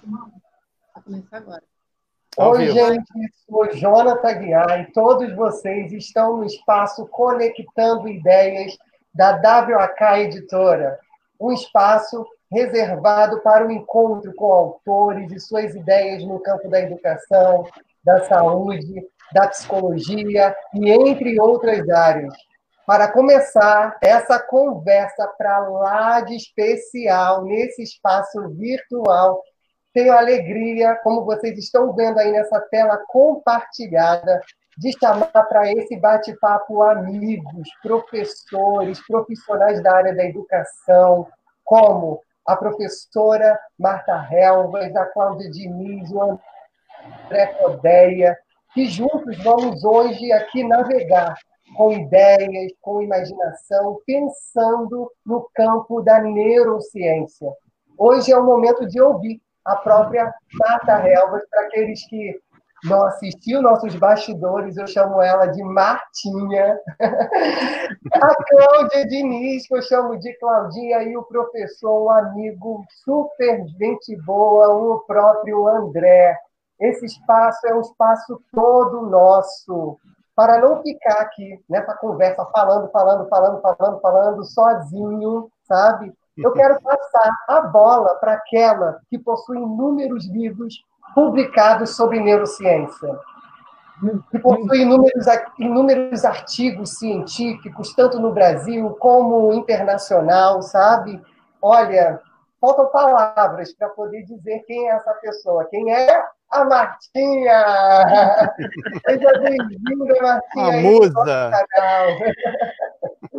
Vou começar agora. Oi, gente, sou Jonathan Aguiar e todos vocês estão no espaço Conectando Ideias da WAK Editora, um espaço reservado para o encontro com autores e suas ideias no campo da educação, da saúde, da psicologia e entre outras áreas. Para começar essa conversa para lá de especial, nesse espaço virtual, tenho a alegria, como vocês estão vendo aí nessa tela compartilhada, de chamar para esse bate-papo amigos, professores, profissionais da área da educação, como a professora Marta Helvas, a Cláudia Diniz, o André Codeia, que juntos vamos hoje aqui navegar com ideias, com imaginação, pensando no campo da neurociência. Hoje é o momento de ouvir a própria Marta Helvas, para aqueles que não assistiram nossos bastidores, eu chamo ela de Martinha. A Cláudia Diniz, que eu chamo de Claudinha, e o professor, um amigo super gente boa, o próprio André. Esse espaço é um espaço todo nosso, para não ficar aqui nessa conversa falando, sozinho, sabe? Eu quero passar a bola para aquela que possui inúmeros livros publicados sobre neurociência, que possui inúmeros artigos científicos, tanto no Brasil como internacional, sabe? Olha, faltam palavras para poder dizer quem é essa pessoa. Quem é? A Martinha! Seja bem-vinda, Martinha. A musa!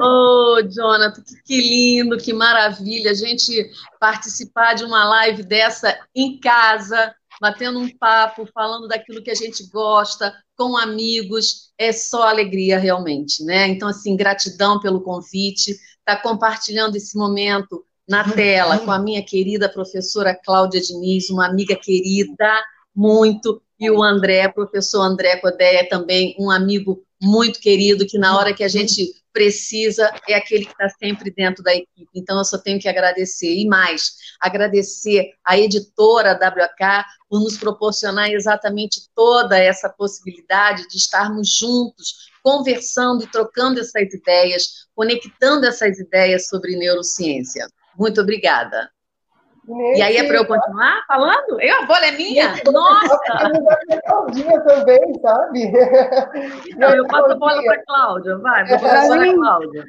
Oh, Jonathan, que lindo, que maravilha a gente participar de uma live dessa em casa, batendo um papo, falando daquilo que a gente gosta, com amigos, é só alegria realmente, né? Então, assim, gratidão pelo convite, estar compartilhando esse momento na tela com a minha querida professora Cláudia Diniz, uma amiga querida, muito, e o André, professor André Codeia, também um amigo muito querido, que na hora que a gente precisa, é aquele que está sempre dentro da equipe. Então, eu só tenho que agradecer. E mais, agradecer à editora WK por nos proporcionar exatamente toda essa possibilidade de estarmos juntos, conversando e trocando essas ideias, conectando essas ideias sobre neurociência. Muito obrigada. E aí é para eu continuar falando? A bola é minha? Nossa! A Claudinha também, sabe? Então, eu passo a bola para a Cláudia, vai, professora Cláudia.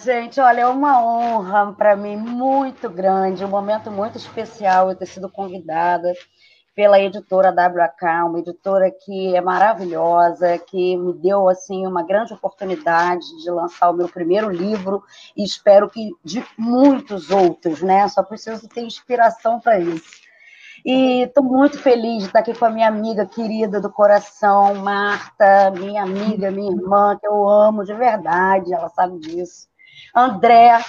Gente, olha, é uma honra para mim muito grande, um momento muito especial eu ter sido convidada pela editora WK, uma editora que é maravilhosa, que me deu assim uma grande oportunidade de lançar o meu primeiro livro e espero que de muitos outros, né? Só preciso ter inspiração para isso. E estou muito feliz de estar aqui com a minha amiga querida do coração, Marta, minha amiga, minha irmã, que eu amo de verdade, ela sabe disso. André,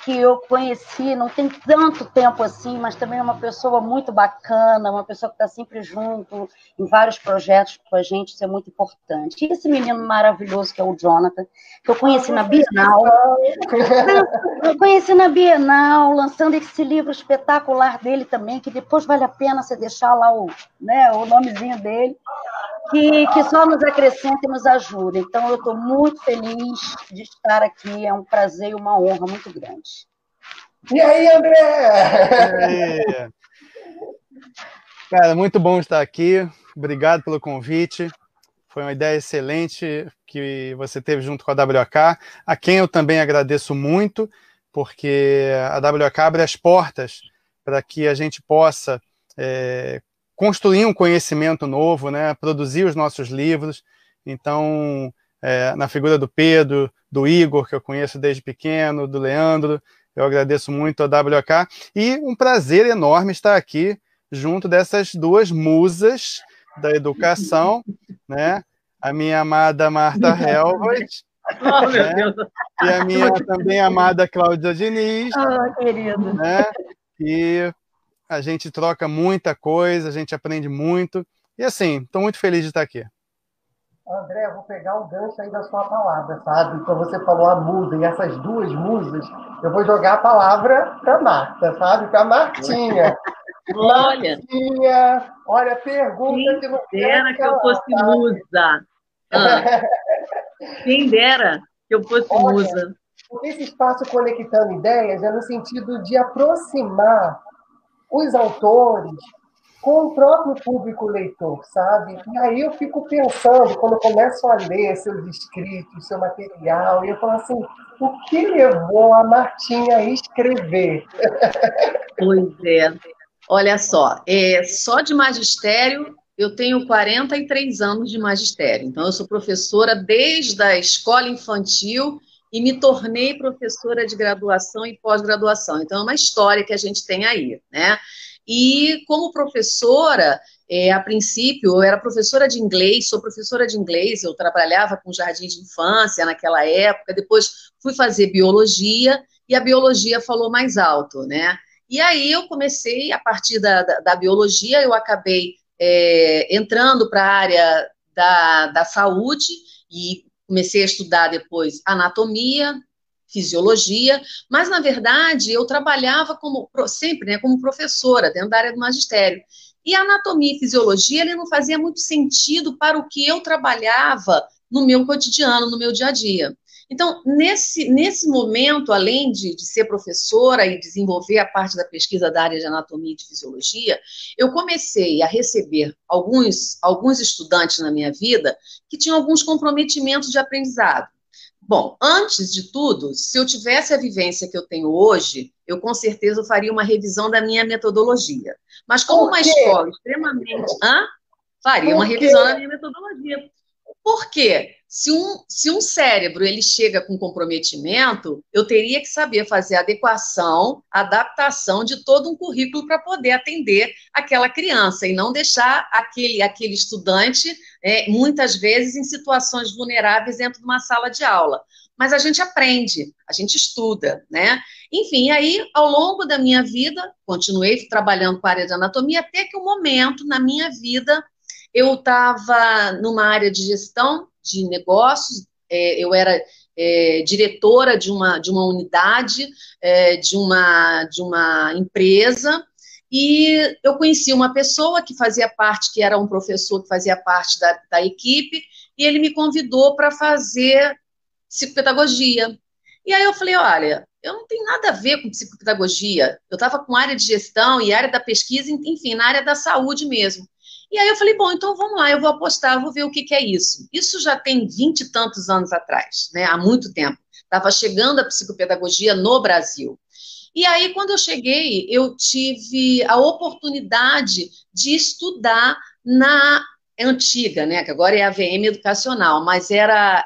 que eu conheci, não tem tanto tempo assim, mas também é uma pessoa muito bacana, uma pessoa que está sempre junto em vários projetos com a gente, isso é muito importante. E esse menino maravilhoso que é o Jonathan, que eu conheci na Bienal, lançando esse livro espetacular dele também, que depois vale a pena você deixar lá o nomezinho dele, que só nos acrescenta e nos ajuda. Então, eu estou muito feliz de estar aqui, é um prazer e uma honra muito grande. E aí, André? Cara, muito bom estar aqui, obrigado pelo convite, foi uma ideia excelente que você teve junto com a WK, a quem eu também agradeço muito, porque a WK abre as portas para que a gente possa construir um conhecimento novo, né? Produzir os nossos livros. Então, na figura do Pedro, do Igor, que eu conheço desde pequeno, do Leandro, eu agradeço muito a WK, e um prazer enorme estar aqui junto dessas duas musas da educação, né? A minha amada Marta Helvas, né? E a minha também amada Cláudia Diniz, querido. Né? E a gente troca muita coisa, a gente aprende muito. E assim, estou muito feliz de estar aqui. André, eu vou pegar o gancho aí da sua palavra, sabe? Então você falou a musa, e essas duas musas, eu vou jogar a palavra para Marta, sabe? Para Martinha. Olha, olha, pergunta que não quem dera que eu fosse musa. Quem dera que eu fosse musa. Porque esse espaço Conectando Ideias é no sentido de aproximar os autores com o próprio público leitor, sabe? E aí eu fico pensando, quando eu começo a ler seus escritos, seu material, e eu falo assim, o que levou a Martinha a escrever? Pois é. Olha só, só de magistério, eu tenho 43 anos de magistério. Então, eu sou professora desde a escola infantil e me tornei professora de graduação e pós-graduação. Então, é uma história que a gente tem aí, né? E como professora, a princípio, eu era professora de inglês, sou professora de inglês, eu trabalhava com jardim de infância naquela época, depois fui fazer biologia, e a biologia falou mais alto, né? E aí eu comecei, a partir da biologia, eu acabei entrando para a área da saúde e comecei a estudar depois anatomia, fisiologia, mas, na verdade, eu trabalhava sempre, né, como professora dentro da área do magistério. E a anatomia e fisiologia, ele não fazia muito sentido para o que eu trabalhava no meu cotidiano, no meu dia a dia. Então, nesse momento, além de ser professora e desenvolver a parte da pesquisa da área de anatomia e de fisiologia, eu comecei a receber alguns estudantes na minha vida que tinham alguns comprometimentos de aprendizado. Bom, antes de tudo, se eu tivesse a vivência que eu tenho hoje, eu com certeza faria uma revisão da minha metodologia. Mas como uma escola extremamente... Faria uma revisão da minha metodologia. Por quê? Se um cérebro ele chega com comprometimento, eu teria que saber fazer adequação, adaptação de todo um currículo para poder atender aquela criança e não deixar aquele estudante, muitas vezes, em situações vulneráveis dentro de uma sala de aula. Mas a gente aprende, a gente estuda, né? Enfim, aí, ao longo da minha vida, continuei trabalhando com a área de anatomia, até que um momento na minha vida eu estava numa área de gestão de negócios, eu era diretora de uma unidade, de uma empresa, e eu conheci uma pessoa que fazia parte, que era um professor que fazia parte da equipe, e ele me convidou para fazer psicopedagogia. E aí eu falei, olha, eu não tenho nada a ver com psicopedagogia, eu estava com área de gestão e área da pesquisa, enfim, na área da saúde mesmo. E aí eu falei, bom, então vamos lá, eu vou apostar, vou ver o que é isso. Isso já tem 20 e tantos anos atrás, né? Há muito tempo. Estava chegando a psicopedagogia no Brasil. E aí, quando eu cheguei, eu tive a oportunidade de estudar na antiga, né? Que agora é a AVM Educacional, mas era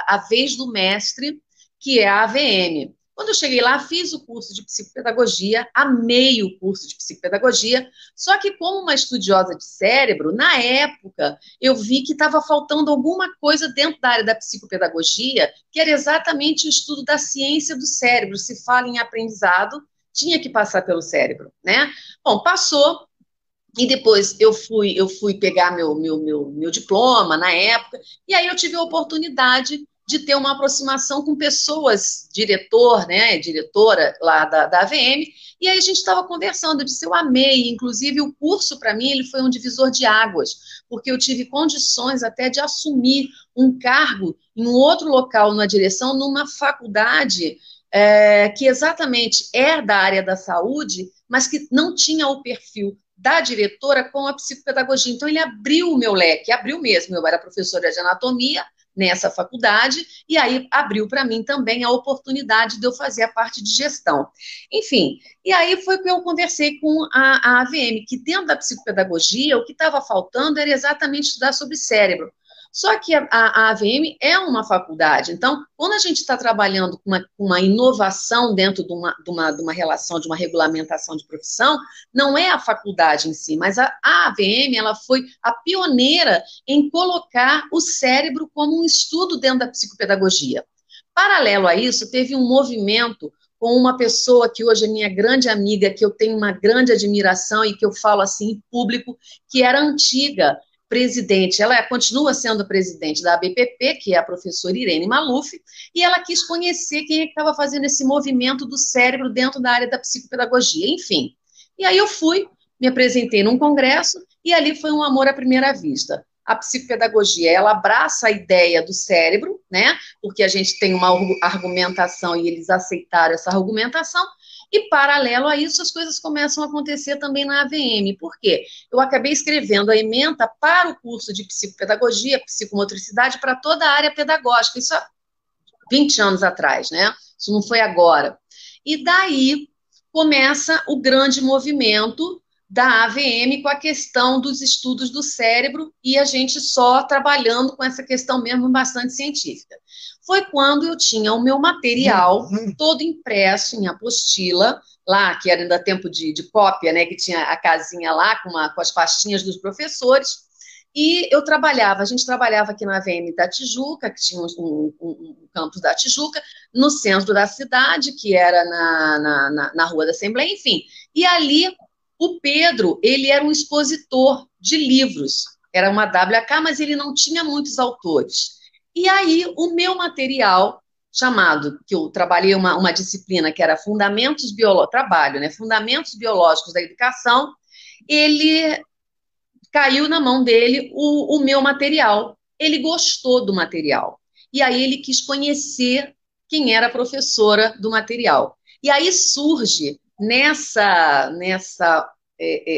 a vez do mestre, que é a AVM. Quando eu cheguei lá, fiz o curso de psicopedagogia, amei o curso de psicopedagogia, só que como uma estudiosa de cérebro, na época, eu vi que estava faltando alguma coisa dentro da área da psicopedagogia, que era exatamente o estudo da ciência do cérebro. Se fala em aprendizado, tinha que passar pelo cérebro, né? Bom, passou, e depois eu fui pegar meu diploma na época, e aí eu tive a oportunidade de ter uma aproximação com pessoas, diretora lá da AVM, e aí a gente estava conversando, eu disse, eu amei, inclusive o curso para mim, ele foi um divisor de águas, porque eu tive condições até de assumir um cargo em um outro local na direção, numa faculdade que exatamente é da área da saúde, mas que não tinha o perfil da diretora com a psicopedagogia, então ele abriu o meu leque, abriu mesmo, eu era professora de anatomia, nessa faculdade, e aí abriu para mim também a oportunidade de eu fazer a parte de gestão. Enfim, e aí foi que eu conversei com a AVM, que dentro da psicopedagogia, o que estava faltando era exatamente estudar sobre cérebro. Só que a AVM é uma faculdade, então, quando a gente está trabalhando com uma inovação dentro de uma relação, de uma regulamentação de profissão, não é a faculdade em si, mas a AVM, ela foi a pioneira em colocar o cérebro como um estudo dentro da psicopedagogia. Paralelo a isso, teve um movimento com uma pessoa que hoje é minha grande amiga, que eu tenho uma grande admiração e que eu falo assim em público, que era antiga presidente, ela continua sendo presidente da ABPP, que é a professora Irene Maluf, e ela quis conhecer quem é que estava fazendo esse movimento do cérebro dentro da área da psicopedagogia, enfim. E aí eu fui me apresentei num congresso e ali foi um amor à primeira vista. A psicopedagogia, ela abraça a ideia do cérebro, né? Porque a gente tem uma argumentação e eles aceitaram essa argumentação, e paralelo a isso as coisas começam a acontecer também na AVM. Por quê? Eu acabei escrevendo a ementa para o curso de psicopedagogia, psicomotricidade, para toda a área pedagógica, isso há 20 anos atrás, né? Isso não foi agora. E daí começa o grande movimento da AVM com a questão dos estudos do cérebro e a gente só trabalhando com essa questão mesmo bastante científica. Foi quando eu tinha o meu material todo impresso em apostila, lá, que era ainda tempo de cópia, né, que tinha a casinha lá com as pastinhas dos professores, e a gente trabalhava aqui na AVM da Tijuca, que tinha um campus da Tijuca, no centro da cidade, que era na Rua da Assembleia, enfim. E ali, o Pedro, ele era um expositor de livros, era uma WK, mas ele não tinha muitos autores. E aí, o meu material, que eu trabalhei uma disciplina que era Fundamentos Biológicos da Educação, ele caiu na mão dele o meu material. Ele gostou do material. E aí ele quis conhecer quem era a professora do material. E aí surge,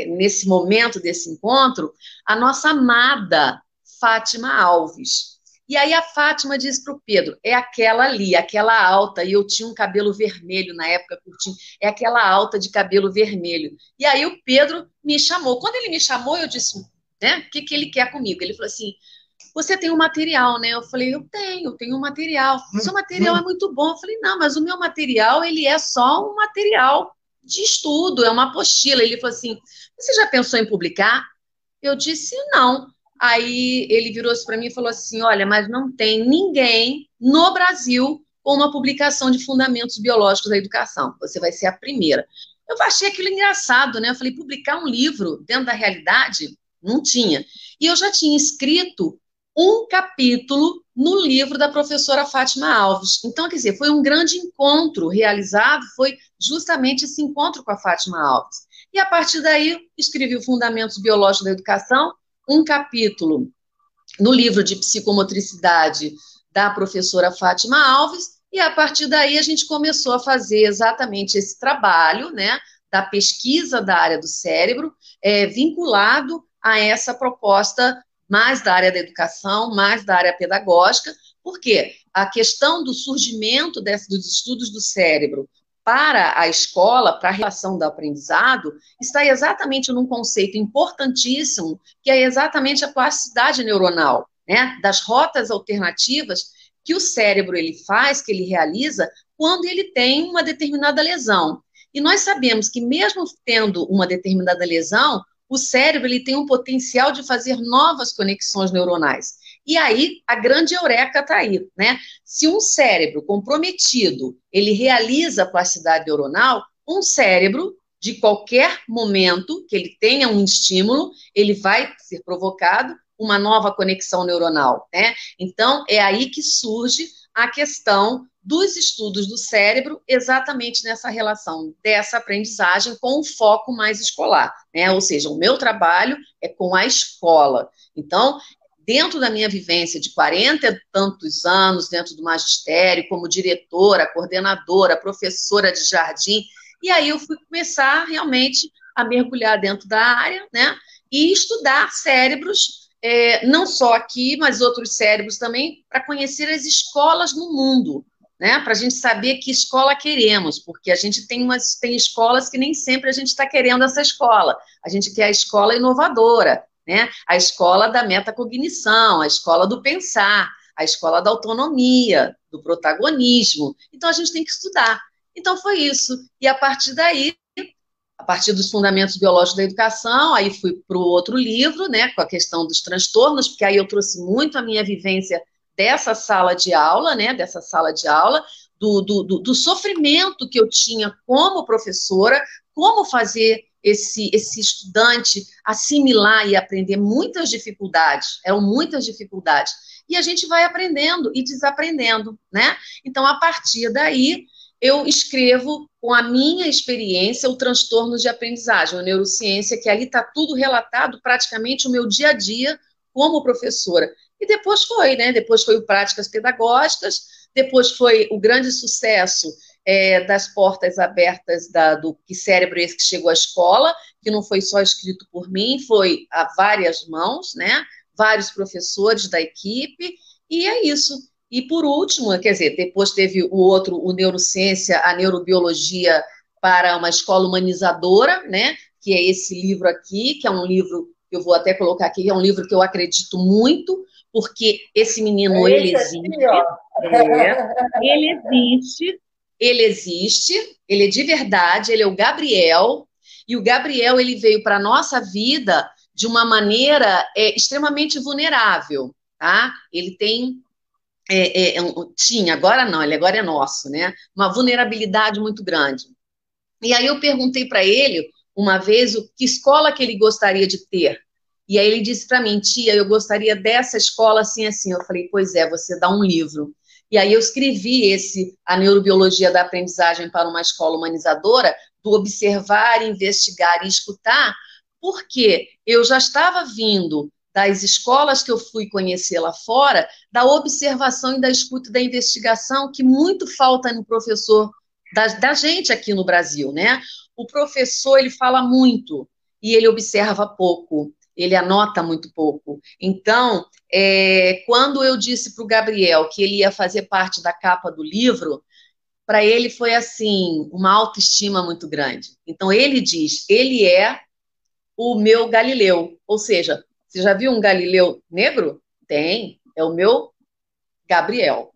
nesse momento desse encontro, a nossa amada Fátima Alves. E aí a Fátima diz para o Pedro, é aquela ali, aquela alta, e eu tinha um cabelo vermelho na época, curtinho, é aquela alta de cabelo vermelho. E aí o Pedro me chamou. Quando ele me chamou, eu disse, né, o que ele quer comigo? Ele falou assim, você tem um material, né? Eu falei, eu tenho um material. Seu material é muito bom. Eu falei, não, mas o meu material, ele é só um material de estudo, é uma apostila. Ele falou assim, você já pensou em publicar? Eu disse, não. Aí ele virou-se para mim e falou assim, olha, mas não tem ninguém no Brasil com uma publicação de fundamentos biológicos da educação. Você vai ser a primeira. Eu achei aquilo engraçado, né? Eu falei, publicar um livro dentro da realidade? Não tinha. E eu já tinha escrito um capítulo no livro da professora Fátima Alves. Então, quer dizer, foi um grande encontro realizado, foi justamente esse encontro com a Fátima Alves. E a partir daí, escrevi o Fundamentos Biológicos da Educação, um capítulo no livro de psicomotricidade da professora Fátima Alves, e a partir daí a gente começou a fazer exatamente esse trabalho, né, da pesquisa da área do cérebro, vinculado a essa proposta mais da área da educação, mais da área pedagógica, porque a questão do surgimento dos estudos do cérebro para a escola, para a relação do aprendizado, está exatamente num conceito importantíssimo, que é exatamente a plasticidade neuronal, né, das rotas alternativas que o cérebro ele faz, que ele realiza, quando ele tem uma determinada lesão. E nós sabemos que mesmo tendo uma determinada lesão, o cérebro ele tem um potencial de fazer novas conexões neuronais. E aí, a grande eureka está aí, né? Se um cérebro comprometido, ele realiza a plasticidade neuronal, um cérebro, de qualquer momento que ele tenha um estímulo, ele vai ser provocado uma nova conexão neuronal, né? Então, é aí que surge a questão dos estudos do cérebro, exatamente nessa relação dessa aprendizagem com um foco mais escolar, né? Ou seja, o meu trabalho é com a escola. Então, dentro da minha vivência de 40 e tantos anos, dentro do magistério, como diretora, coordenadora, professora de jardim, e aí eu fui começar realmente a mergulhar dentro da área, né? E estudar cérebros, não só aqui, mas outros cérebros também, para conhecer as escolas no mundo, né, para a gente saber que escola queremos, porque a gente tem escolas que nem sempre a gente está querendo essa escola, a gente quer a escola inovadora, né, a escola da metacognição, a escola do pensar, a escola da autonomia, do protagonismo, então a gente tem que estudar. Então foi isso, e a partir daí, a partir dos fundamentos biológicos da educação, aí fui para o outro livro, né, com a questão dos transtornos, porque aí eu trouxe muito a minha vivência dessa sala de aula, né, do sofrimento que eu tinha como professora, como fazer esse estudante assimilar e aprender muitas dificuldades, eram muitas dificuldades, e a gente vai aprendendo e desaprendendo, né? Então, a partir daí, eu escrevo com a minha experiência, o transtorno de aprendizagem, a neurociência, que ali está tudo relatado, praticamente o meu dia a dia como professora. E depois foi, né? Depois foi o Práticas Pedagógicas, depois foi o grande sucesso das portas abertas do Que Cérebro é Esse que Chegou à Escola, que não foi só escrito por mim, foi a várias mãos, né? Vários professores da equipe, e é isso. E por último, quer dizer, depois teve o outro, o Neurociência, a Neurobiologia para uma Escola Humanizadora, né? Que é esse livro aqui, que é um livro, eu vou até colocar aqui, é um livro que eu acredito muito, porque esse menino, ele existe, ele existe, ele é de verdade, ele é o Gabriel, e o Gabriel, ele veio para a nossa vida de uma maneira extremamente vulnerável, tá? Ele tem, tinha, agora não, ele agora é nosso, né? Uma vulnerabilidade muito grande. E aí eu perguntei para ele, uma vez, que escola que ele gostaria de ter. E aí ele disse para mim, tia, eu gostaria dessa escola assim, assim. Eu falei, pois é, você dá um livro. E aí eu escrevi A Neurobiologia da Aprendizagem para uma Escola Humanizadora, do observar, investigar e escutar, porque eu já estava vindo das escolas que eu fui conhecer lá fora, da observação e da escuta e da investigação, que muito falta no professor da gente aqui no Brasil, né? O professor, ele fala muito e ele observa pouco, ele anota muito pouco. Então, quando eu disse para o Gabriel que ele ia fazer parte da capa do livro, para ele foi assim, uma autoestima muito grande. Então, ele diz, ele é o meu Galileu, ou seja, você já viu um Galileu negro? Tem, é o meu Gabriel.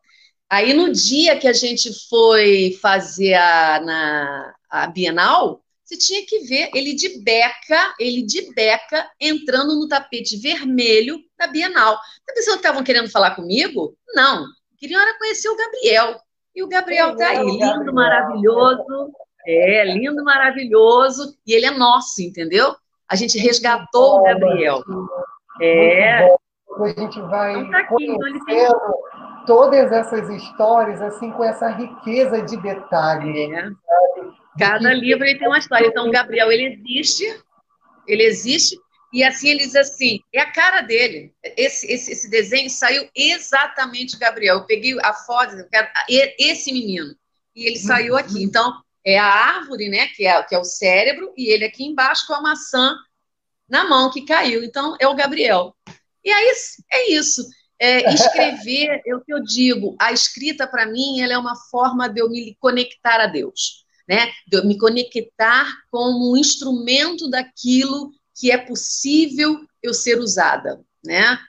Aí, no dia que a gente foi fazer a Bienal, você tinha que ver ele de beca, entrando no tapete vermelho da Bienal. As pessoas estavam querendo falar comigo? Não, queriam era conhecer o Gabriel. E o Gabriel está aí, lindo, maravilhoso, lindo, maravilhoso, e ele é nosso, entendeu? A gente resgatou o Gabriel. A gente vai conhecendo todas essas histórias assim com essa riqueza de detalhes. Cada livro ele tem uma história. Então, o Gabriel, ele existe, e assim ele diz assim, é a cara dele. Esse desenho saiu exatamente Gabriel. Eu peguei a foto, eu quero esse menino, e ele saiu aqui. Então, é a árvore, né, que é o cérebro, e ele aqui embaixo com a maçã na mão que caiu. Então, é o Gabriel. E aí é isso. Escrever, é o que eu digo, a escrita, para mim, ela é uma forma de eu me conectar a Deus, né? De eu me conectar como um instrumento daquilo que é possível eu ser usada, né?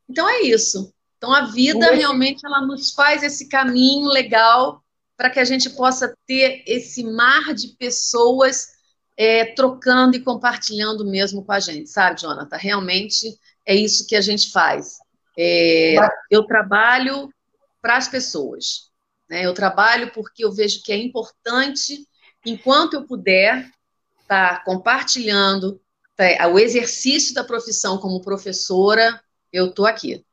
Então, é isso. Então, a vida, realmente, ela nos faz esse caminho legal para que a gente possa ter esse mar de pessoas trocando e compartilhando mesmo com a gente, sabe, Jonathan? Realmente é isso que a gente faz. Eu trabalho para as pessoas, né? Eu trabalho porque eu vejo que é importante, enquanto eu puder, estar compartilhando o exercício da profissão como professora, eu estou aqui.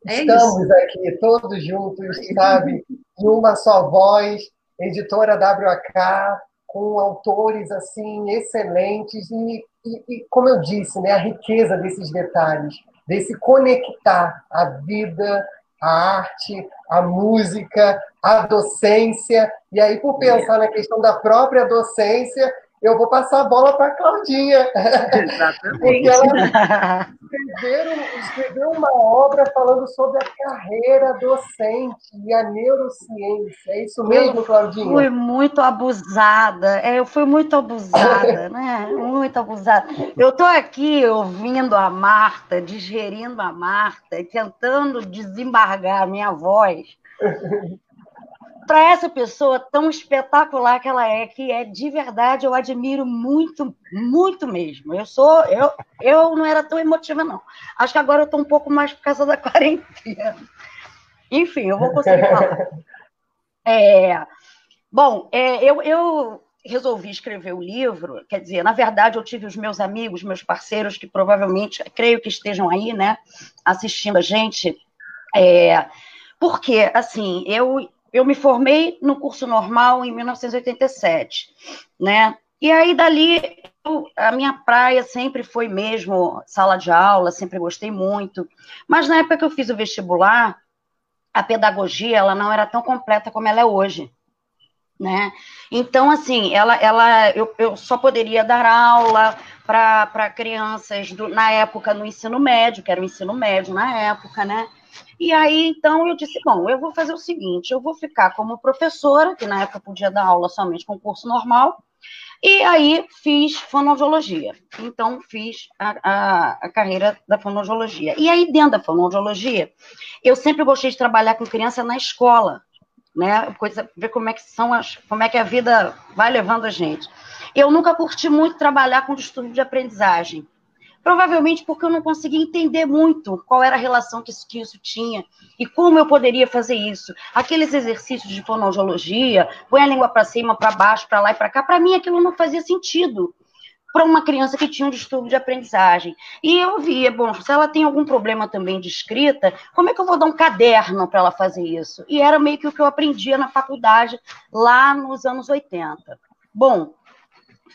Estamos aqui todos juntos, sabe? Em uma só voz, editora WAK, com autores assim excelentes e como eu disse, né, a riqueza desses detalhes, desse conectar a vida, a arte, a música, a docência. E aí, por pensar na questão da própria docência, eu vou passar a bola para a Claudinha. Exatamente. Porque ela escreveu uma obra falando sobre a carreira docente e a neurociência. É isso mesmo, Claudinha? Fui muito abusada. Eu fui muito abusada, né? Muito abusada. Eu estou aqui ouvindo a Marta, digerindo a Marta, tentando desembargar a minha voz para essa pessoa tão espetacular que ela é, que é de verdade, eu admiro muito, muito mesmo. Eu não era tão emotiva, não. Acho que agora eu estou um pouco mais por causa da quarentena. Enfim, eu vou conseguir falar. Bom, eu resolvi escrever o livro, quer dizer, na verdade, eu tive os meus amigos, meus parceiros, que provavelmente, creio que estejam aí, né, assistindo a gente, porque, assim, eu me formei no curso normal em 1987, né? E aí, dali, a minha praia sempre foi mesmo sala de aula, sempre gostei muito. Mas na época que eu fiz o vestibular, a pedagogia ela não era tão completa como ela é hoje, né? Então, assim, eu só poderia dar aula para crianças na época no ensino médio, que era o ensino médio na época, né? E aí, então, eu disse, bom, eu vou fazer o seguinte, eu vou ficar como professora, que na época podia dar aula somente com curso normal, e aí fiz fonoaudiologia. Então, fiz a carreira da fonoaudiologia. E aí, dentro da fonoaudiologia, eu sempre gostei de trabalhar com criança na escola, né? Ver como é que a vida vai levando a gente. Eu nunca curti muito trabalhar com distúrbio de aprendizagem. Provavelmente porque eu não conseguia entender muito qual era a relação que isso tinha e como eu poderia fazer isso. Aqueles exercícios de fonoaudiologia, põe a língua para cima, para baixo, para lá e para cá, para mim aquilo não fazia sentido para uma criança que tinha um distúrbio de aprendizagem. E eu via, bom, se ela tem algum problema também de escrita, como é que eu vou dar um caderno para ela fazer isso? E era meio que o que eu aprendia na faculdade lá nos anos 80. Bom,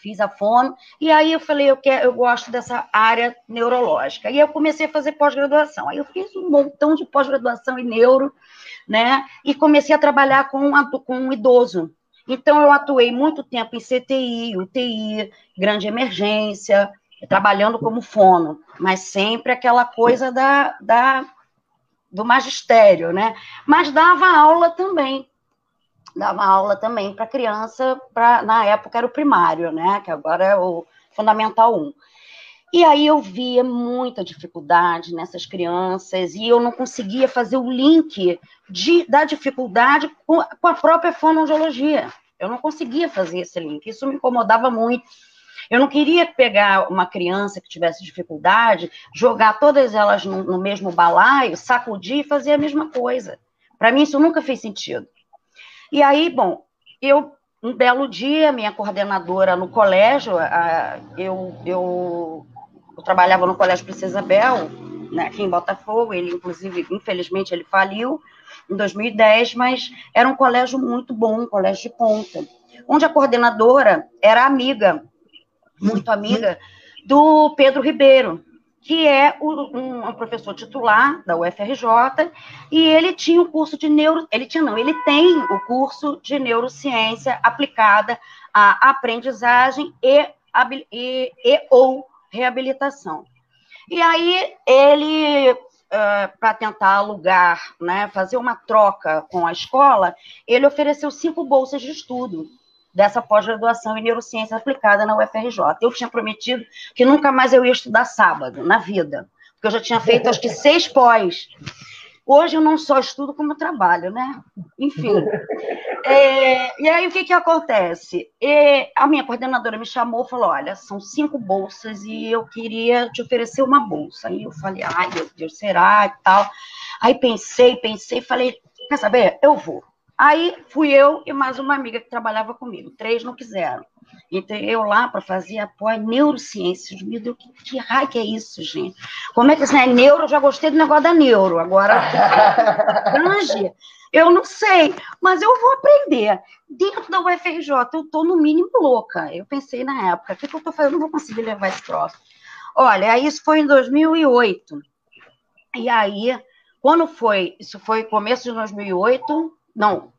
fiz a fono, e aí eu falei, eu gosto dessa área neurológica. E eu comecei a fazer pós-graduação. Aí eu fiz um montão de pós-graduação em neuro, né? E comecei a trabalhar com um idoso. Então, eu atuei muito tempo em CTI, UTI, grande emergência, trabalhando como fono, mas sempre aquela coisa do magistério, né? Mas dava aula também para criança, na época era o primário, né? Que agora é o Fundamental 1. E aí eu via muita dificuldade nessas crianças e eu não conseguia fazer o link da dificuldade com a própria fonoaudiologia. Eu não conseguia fazer esse link, isso me incomodava muito. Eu não queria pegar uma criança que tivesse dificuldade, jogar todas elas no mesmo balaio, sacudir e fazer a mesma coisa. Para mim isso nunca fez sentido. E aí, bom, um belo dia, minha coordenadora no colégio, eu trabalhava no Colégio Princesa Isabel, né, aqui em Botafogo, ele, inclusive, infelizmente, ele faliu em 2010, mas era um colégio muito bom, um colégio de ponta, onde a coordenadora era amiga, muito amiga, do Pedro Ribeiro, que é um professor titular da UFRJ, e ele tinha o curso de ele tem o curso de neurociência aplicada à aprendizagem ou reabilitação. E aí ele, para tentar alugar, né, fazer uma troca com a escola, ele ofereceu 5 bolsas de estudo dessa pós-graduação em neurociência aplicada na UFRJ. Eu tinha prometido que nunca mais eu ia estudar sábado, na vida, porque eu já tinha feito, acho que 6 pós. Hoje eu não só estudo como trabalho, né? Enfim. E aí, o que acontece? A minha coordenadora me chamou e falou, olha, são 5 bolsas e eu queria te oferecer uma bolsa. Aí eu falei, ai, meu Deus, será e tal. Aí pensei, falei, quer saber? Eu vou. Aí fui eu e mais uma amiga que trabalhava comigo. 3 não quiseram. Então, eu lá para fazer apoio neurociência. Meu Deus, que raio que é isso, gente? Como é que isso é neuro? Eu já gostei do negócio da neuro. Agora, eu não sei, mas eu vou aprender. Dentro da UFRJ, eu estou no mínimo louca. Eu pensei na época, o que eu estou fazendo? Eu não vou conseguir levar esse troço. Olha, isso foi em 2008. E aí, quando foi? Isso foi começo de 2008... Não,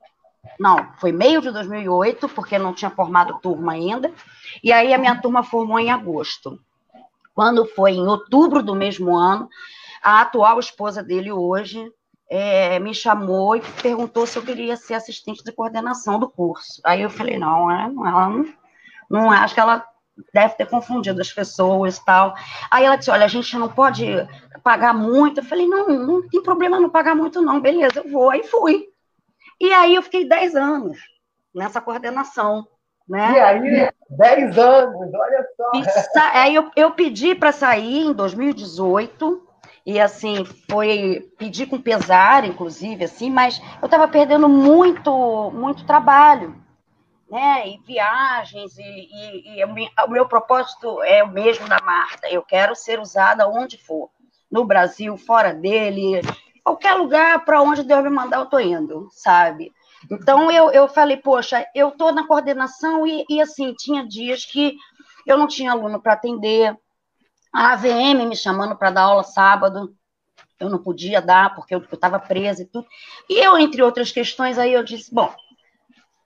foi meio de 2008, porque não tinha formado turma ainda, e aí a minha turma formou em agosto. Quando foi em outubro do mesmo ano, a atual esposa dele hoje me chamou e perguntou se eu queria ser assistente de coordenação do curso. Aí eu falei, não acho que ela deve ter confundido as pessoas e tal. Aí ela disse, olha, a gente não pode pagar muito. Eu falei, não tem problema não pagar muito não, beleza, eu vou. Aí fui. E aí eu fiquei 10 anos nessa coordenação, né? E aí, 10 anos, olha só. Aí eu pedi para sair em 2018, e assim, pedi com pesar, inclusive, assim, mas eu estava perdendo muito, muito trabalho, né? E viagens, e o meu propósito é o mesmo da Marta, eu quero ser usada onde for, no Brasil, fora dele, qualquer lugar para onde Deus me mandar, eu estou indo, sabe? Então, eu falei, poxa, eu estou na coordenação e, assim, tinha dias que eu não tinha aluno para atender, a AVM me chamando para dar aula sábado, eu não podia dar, porque eu estava presa e tudo. E eu, entre outras questões, aí eu disse, bom,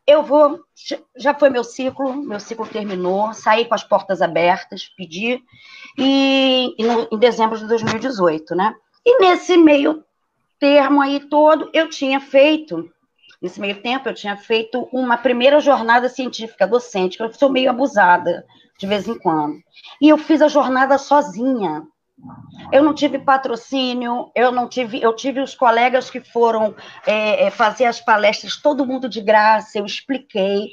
eu vou, já foi meu ciclo terminou, saí com as portas abertas, pedi, em dezembro de 2018, né? E nesse meio termo aí todo, nesse meio tempo, eu tinha feito uma primeira jornada científica docente, que eu sou meio abusada de vez em quando. E eu fiz a jornada sozinha. Eu não tive patrocínio, eu tive os colegas que foram fazer as palestras, todo mundo de graça, eu expliquei,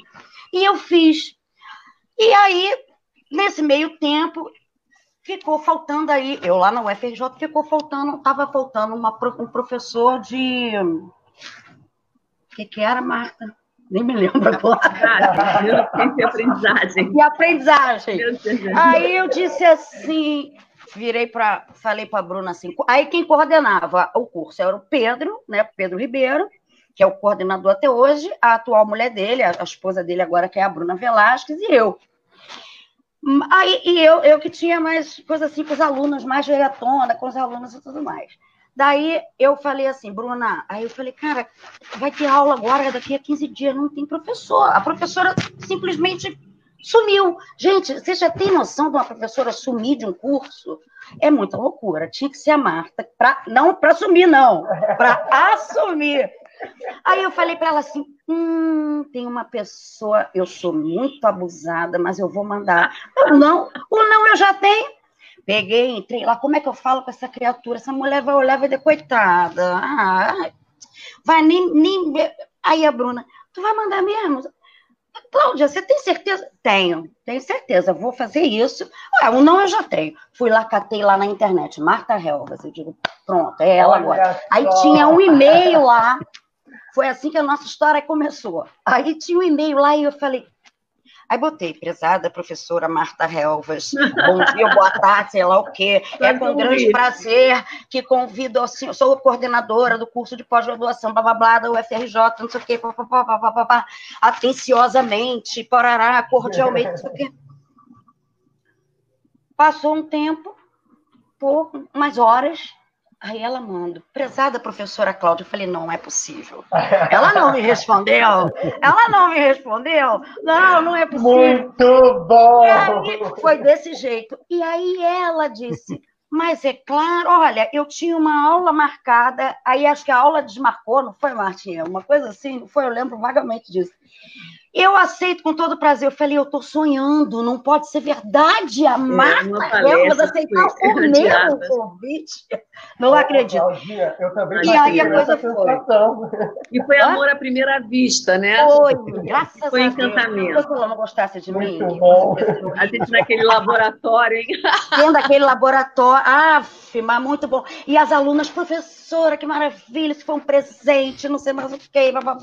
e eu fiz. E aí, nesse meio tempo, ficou faltando aí, eu lá na UFRJ, estava faltando um professor de... O que era, Marta? Nem me lembro agora. Aprendizagem. E aprendizagem. Aí eu disse assim... falei para a Bruna assim, aí quem coordenava o curso era o Pedro, né, Pedro Ribeiro, que é o coordenador até hoje, a atual mulher dele, a esposa dele agora, que é a Bruna Velasquez, e eu. Aí, eu que tinha mais coisa assim com os alunos, mais geratona, com os alunos e tudo mais. Daí eu falei assim, Bruna, aí eu falei, cara, vai ter aula agora, daqui a 15 dias, não tem professor. A professora simplesmente sumiu. Gente, você já tem noção de uma professora sumir de um curso? É muita loucura. Tinha que ser a Marta, não para sumir, não, para assumir. Aí eu falei para ela assim, tem uma pessoa, eu sou muito abusada, mas eu vou mandar. O não eu já tenho. Peguei, entrei lá, como é que eu falo com essa criatura? Essa mulher vai olhar, vai dizer, coitada. Vai nem... Aí a Bruna, tu vai mandar mesmo? Cláudia, você tem certeza? Tenho certeza, vou fazer isso. O não eu já tenho. Fui lá, catei lá na internet, Marta Helvas, eu digo, pronto, é ela agora. Aí tinha um e-mail lá, foi assim que a nossa história começou. Aí tinha um e-mail lá e eu falei, aí botei, prezada professora Marta Helvas, bom dia, boa tarde, sei lá o quê. É com grande prazer que convido, assim, eu sou coordenadora do curso de pós-graduação, blá, blá, blá, da UFRJ, não sei o quê, atenciosamente, porará, cordialmente, não sei o quê. Passou um tempo, umas horas, aí ela manda, prezada professora Cláudia, eu falei, não é possível. Ela não me respondeu, não é possível. Muito bom! E aí foi desse jeito. E aí ela disse, mas é claro, olha, eu tinha uma aula marcada, aí acho que a aula desmarcou, não foi, Martinha? Uma coisa assim, não foi? Eu lembro vagamente disso. Eu aceito com todo prazer. Eu falei, eu estou sonhando, não pode ser verdade. A Marta Helvas aceitar o meu convite. Não acredito. Claudinha, eu também e aí a coisa foi. E foi amor à primeira vista, né? Foi, graças a Deus. Foi encantamento. Se ela não gostasse de mim. Muito bom. A gente naquele laboratório, hein? Dentro daquele laboratório. Mas muito bom. E as alunas, professora, que maravilha, isso foi um presente, não sei mais o que,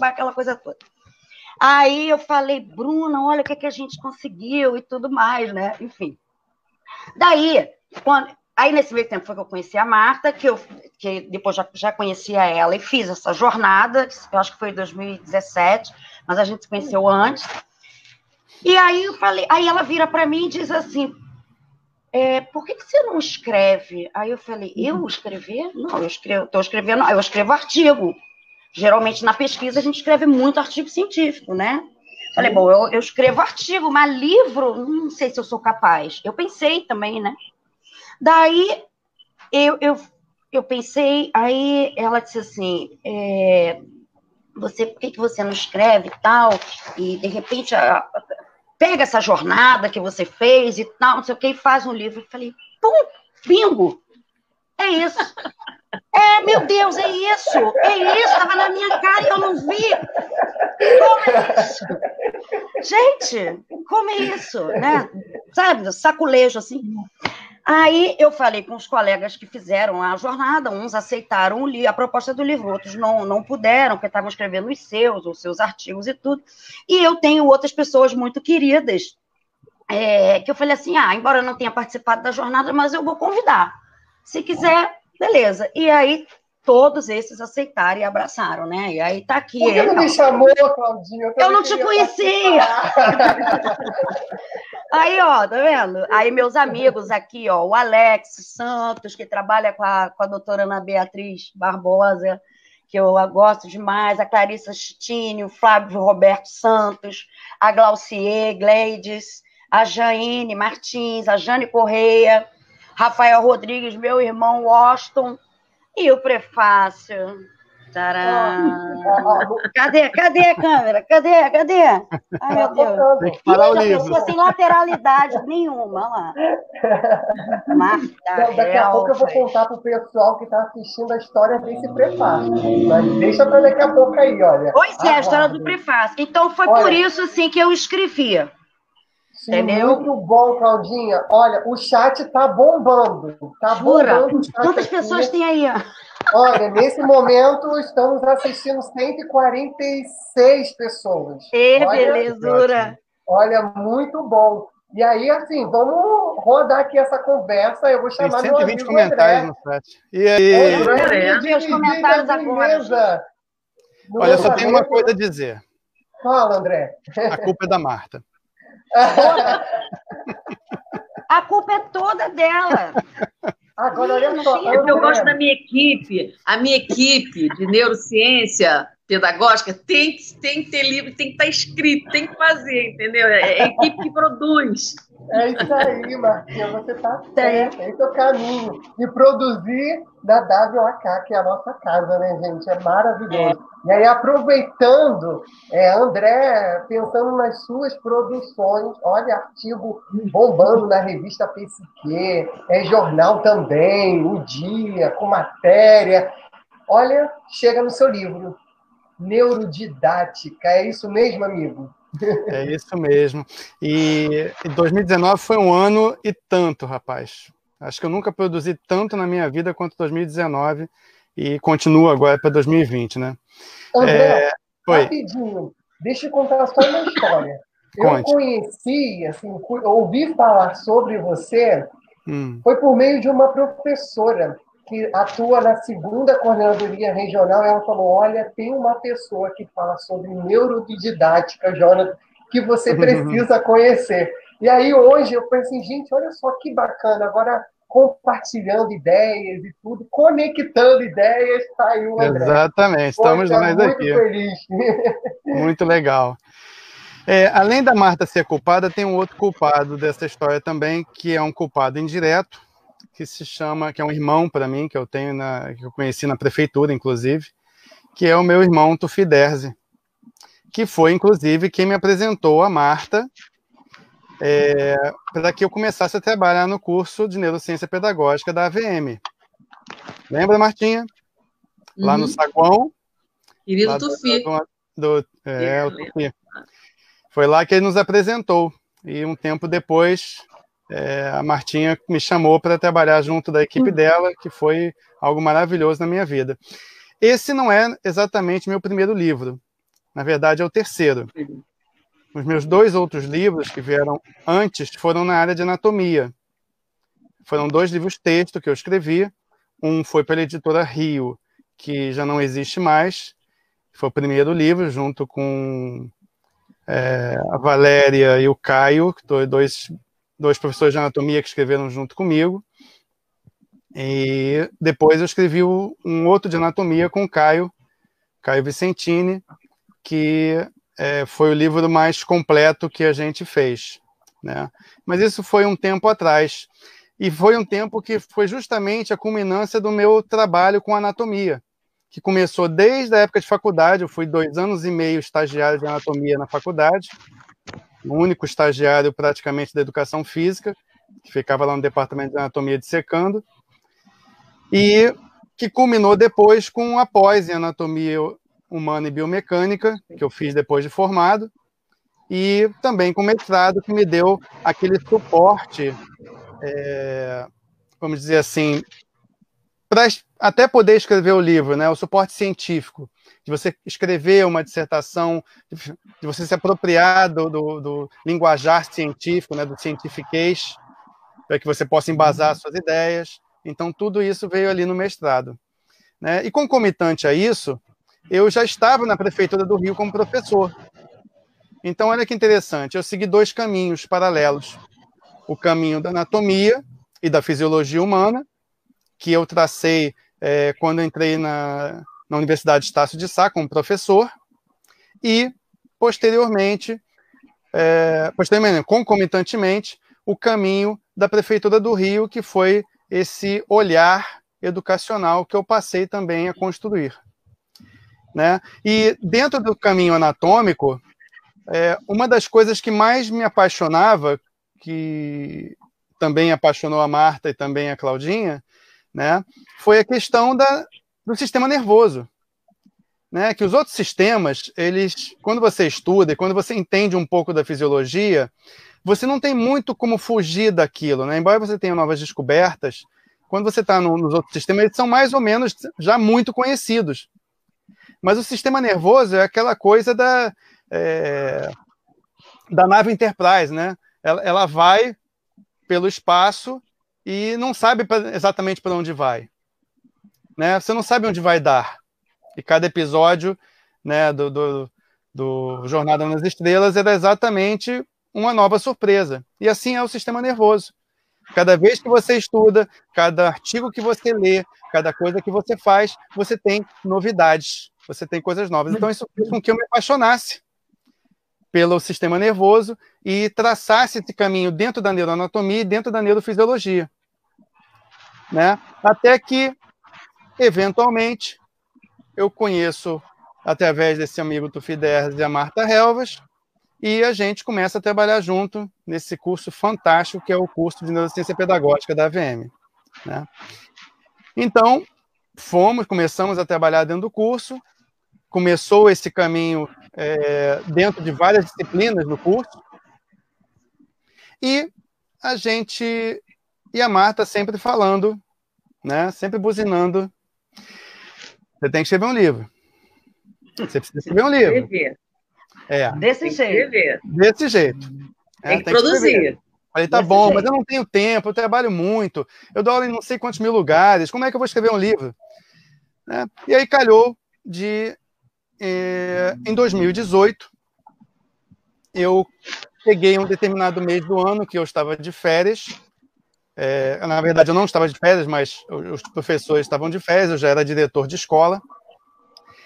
aquela coisa toda. Aí eu falei, Bruna, olha o que a gente conseguiu e tudo mais, né? Enfim. Daí, aí nesse meio tempo foi que eu conheci a Marta, que depois já conhecia ela e fiz essa jornada, eu acho que foi em 2017, mas a gente se conheceu antes. E aí eu falei, aí ela vira para mim e diz assim, por que você não escreve? Aí eu falei, eu escrever? Não, eu escrevo artigo. Geralmente, na pesquisa, a gente escreve muito artigo científico, né? Falei, bom, eu escrevo artigo, mas livro, não sei se eu sou capaz. Eu pensei também, né? Daí, eu pensei, aí ela disse assim, por que você não escreve e tal? E, de repente, pega essa jornada que você fez e tal, não sei o que, e faz um livro. Eu falei, pum, bingo! É isso. Meu Deus, é isso, estava na minha cara e eu não vi. Como é isso? Gente, como é isso, né? Sabe, saculejo assim. Aí eu falei com os colegas que fizeram a jornada, uns aceitaram a proposta do livro, outros não puderam, porque estavam escrevendo os seus artigos e tudo. E eu tenho outras pessoas muito queridas, que eu falei assim, embora eu não tenha participado da jornada, mas eu vou convidar. Se quiser, beleza. E aí todos esses aceitaram e abraçaram, né? E aí tá aqui. Por que não me chamou, Claudinha? Eu não te conhecia! Aí, ó, tá vendo? Aí meus amigos aqui, ó, o Alex Santos, que trabalha com a doutora Ana Beatriz Barbosa, que eu gosto demais, a Clarissa Chitini, o Flávio Roberto Santos, a Glaucier Gleides, a Jaine Martins, a Jane Correia, Rafael Rodrigues, meu irmão Washington, e o prefácio. Tcharam. Cadê a câmera? Cadê? Ai, meu Deus. Tem que parar o livro. Ficou sem lateralidade nenhuma, olha lá. Marta, daqui a pouco eu vou contar para o pessoal que está assistindo a história desse prefácio. Mas deixa para daqui a pouco aí, olha. Pois é, a história do prefácio. Então foi por isso assim, que eu escrevia. Sim, entendeu? Muito bom, Claudinha. Olha, o chat tá bombando. Tá bombando o chat. Quantas pessoas tem aí? Olha, nesse momento estamos assistindo 146 pessoas. Belezura! Olha, muito bom. E aí, assim, vamos rodar aqui essa conversa. Eu vou chamar meu amigo comentários André. No chat. E aí? André, os comentários agora. Olha, eu só tenho uma coisa a dizer. Fala, André. A culpa é da Marta. A culpa é toda dela. Agora, olha só. Eu gosto da minha equipe. A minha equipe de neurociência pedagógica tem que ter livro, tem que estar escrito, tem que fazer, entendeu? É a equipe que produz. É isso aí, Martinha, você está certo, esse é o caminho. E produzir da WAK, que é a nossa casa, né, gente? É maravilhoso. E aí, aproveitando, André, pensando nas suas produções, olha, artigo bombando na revista Psique, jornal também, O Dia, com matéria. Olha, chega no seu livro. Neurodidática, é isso mesmo, amigo? É isso mesmo. E 2019 foi um ano e tanto, rapaz. Acho que eu nunca produzi tanto na minha vida quanto 2019 e continuo agora para 2020, né? André, rapidinho, deixa eu contar só uma história. Conte. Eu conheci, assim, ouvi falar sobre você, foi por meio de uma professora que atua na 2ª Coordenadoria Regional. Ela falou, olha, tem uma pessoa que fala sobre neurodidática, Jonathan, que você precisa conhecer. E aí hoje eu pensei, gente, olha só que bacana, agora compartilhando ideias e tudo, conectando ideias, tá aí o André. Exatamente, estamos nós muito aqui. Feliz. Muito legal. Além da Marta ser culpada, tem um outro culpado dessa história também, que é um culpado indireto, que é um irmão para mim, que eu tenho que eu conheci na prefeitura, inclusive, que é o meu irmão Tufiderzi, que foi, inclusive, quem me apresentou a Marta para que eu começasse a trabalhar no curso de Neurociência Pedagógica da AVM. Lembra, Martinha? Lá no Saguão. Querido Tufi. O Tufi. Foi lá que ele nos apresentou. E um tempo depois, a Martinha me chamou para trabalhar junto da equipe dela, que foi algo maravilhoso na minha vida. Esse não é exatamente meu primeiro livro. Na verdade, é o terceiro. Os meus 2 outros livros que vieram antes foram na área de anatomia. Foram 2 livros-texto que eu escrevi. Um foi pela editora Rio, que já não existe mais. Foi o primeiro livro, junto com a Valéria e o Caio, dois professores de anatomia que escreveram junto comigo. E depois eu escrevi um outro de anatomia com o Caio Vicentini, que foi o livro mais completo que a gente fez, né? Mas isso foi um tempo atrás. E foi um tempo que foi justamente a culminância do meu trabalho com anatomia, que começou desde a época de faculdade. Eu fui 2 anos e meio estagiário de anatomia na faculdade, o único estagiário praticamente da educação física, que ficava lá no departamento de anatomia dissecando, e que culminou depois com a pós em anatomia humana e biomecânica, que eu fiz depois de formado, e também com mestrado, que me deu aquele suporte, vamos dizer assim, para até poder escrever o livro, né? O suporte científico, de você escrever uma dissertação, de você se apropriar do linguajar científico, né? Do scientifiquês, para que você possa embasar suas ideias. Então, tudo isso veio ali no mestrado. né? E concomitante a isso, eu já estava na Prefeitura do Rio como professor. Então, olha que interessante, eu segui 2 caminhos paralelos. O caminho da anatomia e da fisiologia humana, que eu tracei quando entrei na Universidade Estácio de Sá como professor, e, posteriormente, concomitantemente, o caminho da Prefeitura do Rio, que foi esse olhar educacional que eu passei também a construir, né? E dentro do caminho anatômico, uma das coisas que mais me apaixonava, que também apaixonou a Marta e também a Claudinha, né, foi a questão do sistema nervoso, né? Que os outros sistemas, eles, quando você estuda e quando você entende um pouco da fisiologia, você não tem muito como fugir daquilo, né? Embora você tenha novas descobertas, quando você está nos outros sistemas, eles são mais ou menos já muito conhecidos. Mas o sistema nervoso é aquela coisa da nave Enterprise, né? Ela vai pelo espaço e não sabe exatamente para onde vai, né? Você não sabe onde vai dar. E cada episódio, né, do Jornada nas Estrelas era exatamente uma nova surpresa. E assim é o sistema nervoso. Cada vez que você estuda, cada artigo que você lê, cada coisa que você faz, você tem novidades, você tem coisas novas. Então isso fez com que eu me apaixonasse pelo sistema nervoso e traçasse esse caminho dentro da neuroanatomia e dentro da neurofisiologia, né? Até que, eventualmente, eu conheço, através desse amigo Tufiderres e a Marta Helvas, e a gente começa a trabalhar junto nesse curso fantástico, que é o curso de Neurociência Pedagógica da AVM, né? Então, começamos a trabalhar dentro do curso, começou esse caminho dentro de várias disciplinas do curso, e a gente e a Marta sempre falando, né, sempre buzinando: você tem que escrever um livro. Você precisa escrever um livro. Desse jeito. Desse jeito. Tem que produzir. Falei, tá bom, mas eu não tenho tempo, eu trabalho muito, eu dou aula em não sei quantos mil lugares, como é que eu vou escrever um livro? Né? E aí calhou em 2018, eu peguei um determinado mês do ano que eu estava de férias. Na verdade, eu não estava de férias, mas os professores estavam de férias, eu já era diretor de escola.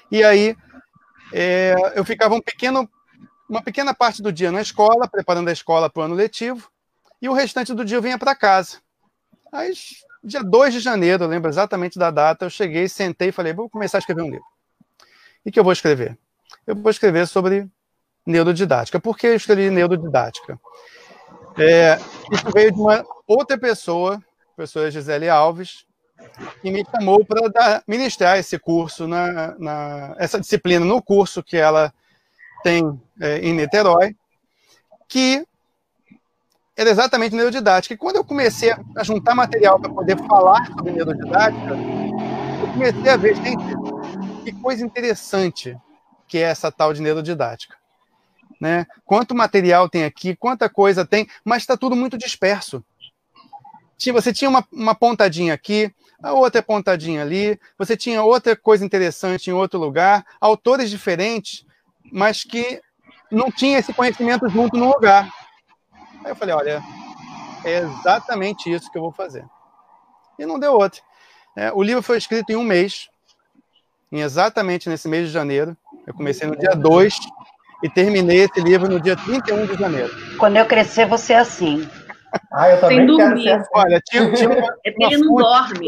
E aí eu ficava uma pequena parte do dia na escola, preparando a escola para o ano letivo, e o restante do dia eu vinha para casa. Aí, dia 2 de janeiro, eu lembro exatamente da data, eu cheguei, sentei e falei, vou começar a escrever um livro. E o que eu vou escrever? Eu vou escrever sobre neurodidática. Por que eu escrevi neurodidática? Isso veio de uma outra pessoa, a professora Gisele Alves, que me chamou para ministrar esse curso, essa disciplina no curso que ela tem em Niterói, que era exatamente neurodidática. E quando eu comecei a juntar material para poder falar sobre neurodidática, eu comecei a ver, gente, que coisa interessante que é essa tal de neurodidática. Né? Quanto material tem aqui, quanta coisa tem, mas está tudo muito disperso. Você tinha uma pontadinha aqui, a outra pontadinha ali, você tinha outra coisa interessante em outro lugar, autores diferentes, mas que não tinha esse conhecimento junto no lugar. Aí eu falei, olha, é exatamente isso que eu vou fazer. E não deu outra. O livro foi escrito em um mês, exatamente nesse mês de janeiro. Eu comecei no dia 2 e terminei esse livro no dia 31 de janeiro. Quando eu crescer, você é assim. Eu também sem quero dormir. ser assim. Olha, tinha uma ele não dorme.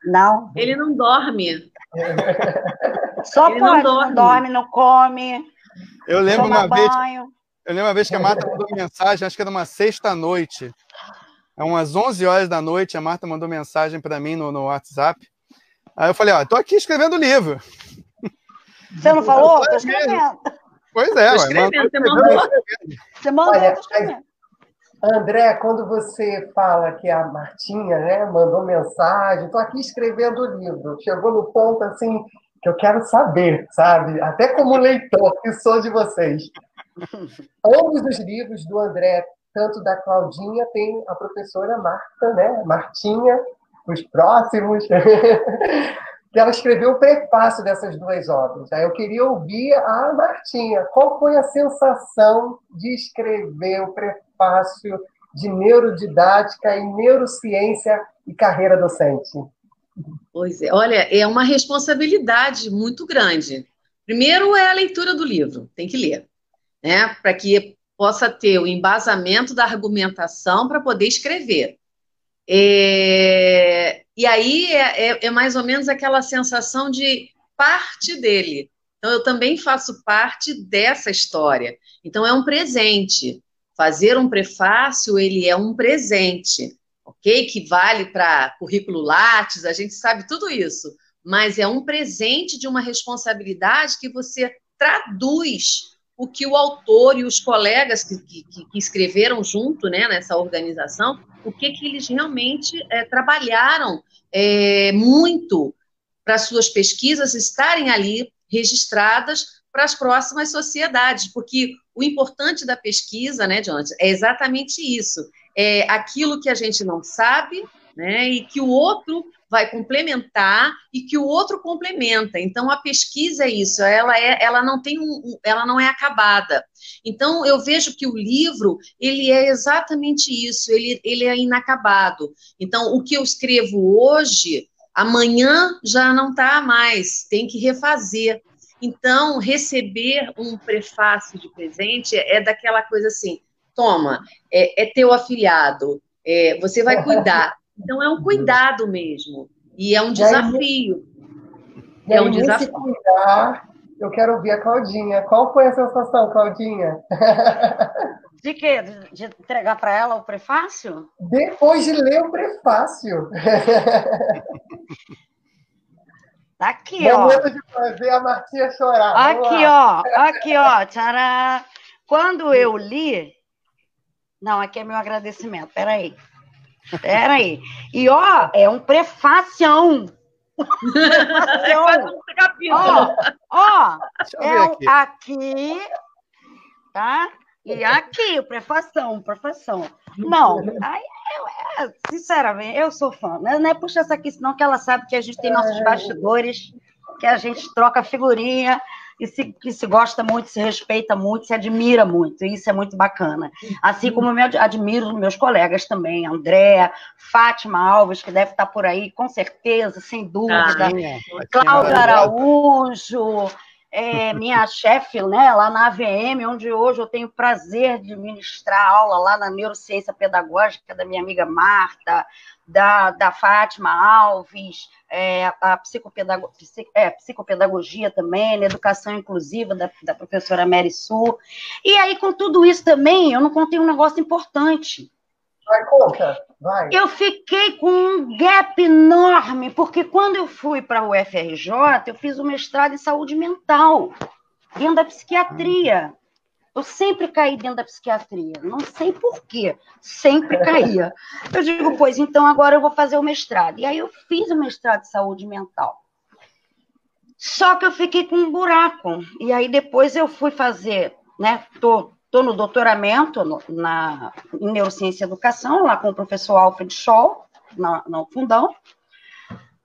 Não. Ele não dorme. Só ele pode, não dorme, não come. Eu lembro uma vez que a Marta mandou mensagem, acho que era uma sexta-noite, umas 11 horas da noite, a Marta mandou mensagem para mim no WhatsApp. Aí eu falei, estou aqui escrevendo livro. Você não falou? Estou escrevendo. Pois é. Você mandou. Você mandou, eu estou escrevendo. André, quando você fala que a Martinha, né, mandou mensagem, estou aqui escrevendo o livro, chegou no ponto assim que eu quero saber, sabe? Até como leitor que sou de vocês. Ambos os livros do André, tanto da Claudinha, tem a professora Marta, né? Martinha, os próximos. que ela escreveu o prefácio dessas duas obras. Aí eu queria ouvir a Martinha. Qual foi a sensação de escrever o prefácio de Neurodidática e Neurociência e Carreira Docente? Pois é, olha, é uma responsabilidade muito grande. Primeiro é a leitura do livro, tem que ler, né? Para que possa ter o embasamento da argumentação para poder escrever. E aí é mais ou menos aquela sensação de parte dele. Então, eu também faço parte dessa história. Então, é um presente. Fazer um prefácio, ele é um presente, ok? Que vale para currículo Lattes, a gente sabe tudo isso. Mas é um presente de uma responsabilidade que você traduz o que o autor e os colegas que escreveram junto, né, nessa organização, o que eles realmente trabalharam muito para suas pesquisas estarem ali registradas para as próximas sociedades, porque o importante da pesquisa, né, Jonathan, é exatamente isso, é aquilo que a gente não sabe, né, e que o outro vai complementar e que o outro complementa. Então, a pesquisa é isso, ela não é acabada. Então, eu vejo que o livro, ele é exatamente isso, ele é inacabado. Então, o que eu escrevo hoje, amanhã já não está mais, tem que refazer. Então, receber um prefácio de presente é daquela coisa assim, toma, é teu afilhado, você vai cuidar. Então, é um cuidado mesmo. E é um desafio. É um desafio. Cuidar, eu quero ouvir a Claudinha. Qual foi a sensação, Claudinha? De quê? De entregar para ela o prefácio? Depois de ler o prefácio. Tá aqui, ó. Momento de fazer a Martinha chorar. Aqui, ó. Tcharam. Quando eu li... Não, aqui é meu agradecimento. Peraí. E, ó, é um prefacião. Ó, aqui, tá? E aqui, o prefação. Não, sinceramente, eu sou fã. Não é puxa essa aqui, senão que ela sabe que a gente tem nossos bastidores, que a gente troca figurinha, que se gosta muito, se respeita muito, se admira muito, e isso é muito bacana. Assim como eu admiro meus colegas também, Andréa, Fátima Alves, que deve estar por aí, com certeza, sem dúvida, Cláudia Araújo, minha chefe, né, lá na AVM, onde hoje eu tenho o prazer de ministrar aula lá na Neurociência Pedagógica da minha amiga Marta, da Fátima Alves, a psicopedagogia também, na educação inclusiva da professora Mary Su. E aí, com tudo isso também, eu não contei um negócio importante. Vai, conta, vai. Eu fiquei com um gap enorme, porque quando eu fui para o UFRJ, eu fiz um mestrado em saúde mental, dentro da psiquiatria. Eu sempre caí dentro da psiquiatria, não sei por quê, sempre caía. Eu digo, pois, então agora eu vou fazer o mestrado. E aí eu fiz o mestrado de saúde mental. Só que eu fiquei com um buraco. E aí depois eu fui fazer, né, tô no doutoramento em Neurociência e Educação, lá com o professor Alfred Scholl, no Fundão.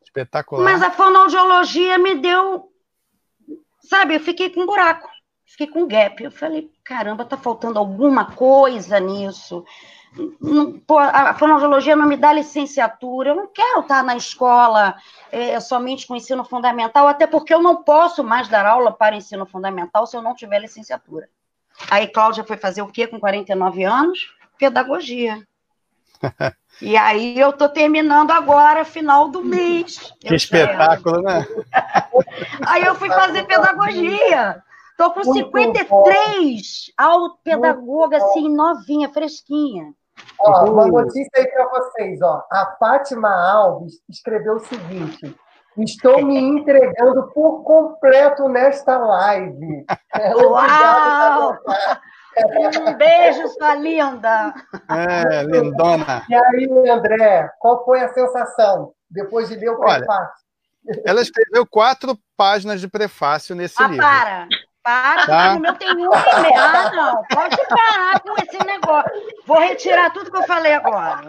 Espetacular. Mas a fonoaudiologia me deu, sabe, eu fiquei com um buraco. Fiquei com um gap. Eu falei, caramba, tá faltando alguma coisa nisso. A fonoaudiologia não me dá licenciatura. Eu não quero estar na escola somente com ensino fundamental, até porque eu não posso mais dar aula para ensino fundamental se eu não tiver licenciatura. Aí Cláudia foi fazer o quê com 49 anos? Pedagogia. E aí eu tô terminando agora, final do mês. Que espetáculo, né? Aí eu fui fazer pedagogia. Estou com 53, aula-pedagoga, assim, novinha, fresquinha. Ó, uma notícia aí para vocês. Ó. A Fátima Alves escreveu o seguinte: estou me entregando por completo nesta live. Uau! Um beijo, sua linda. Lindona. E aí, André, qual foi a sensação depois de ler o prefácio? Ela escreveu 4 páginas de prefácio nesse livro. Para, no meu tem 1 e meio. Ah, não, pode parar com esse negócio. Vou retirar tudo que eu falei agora.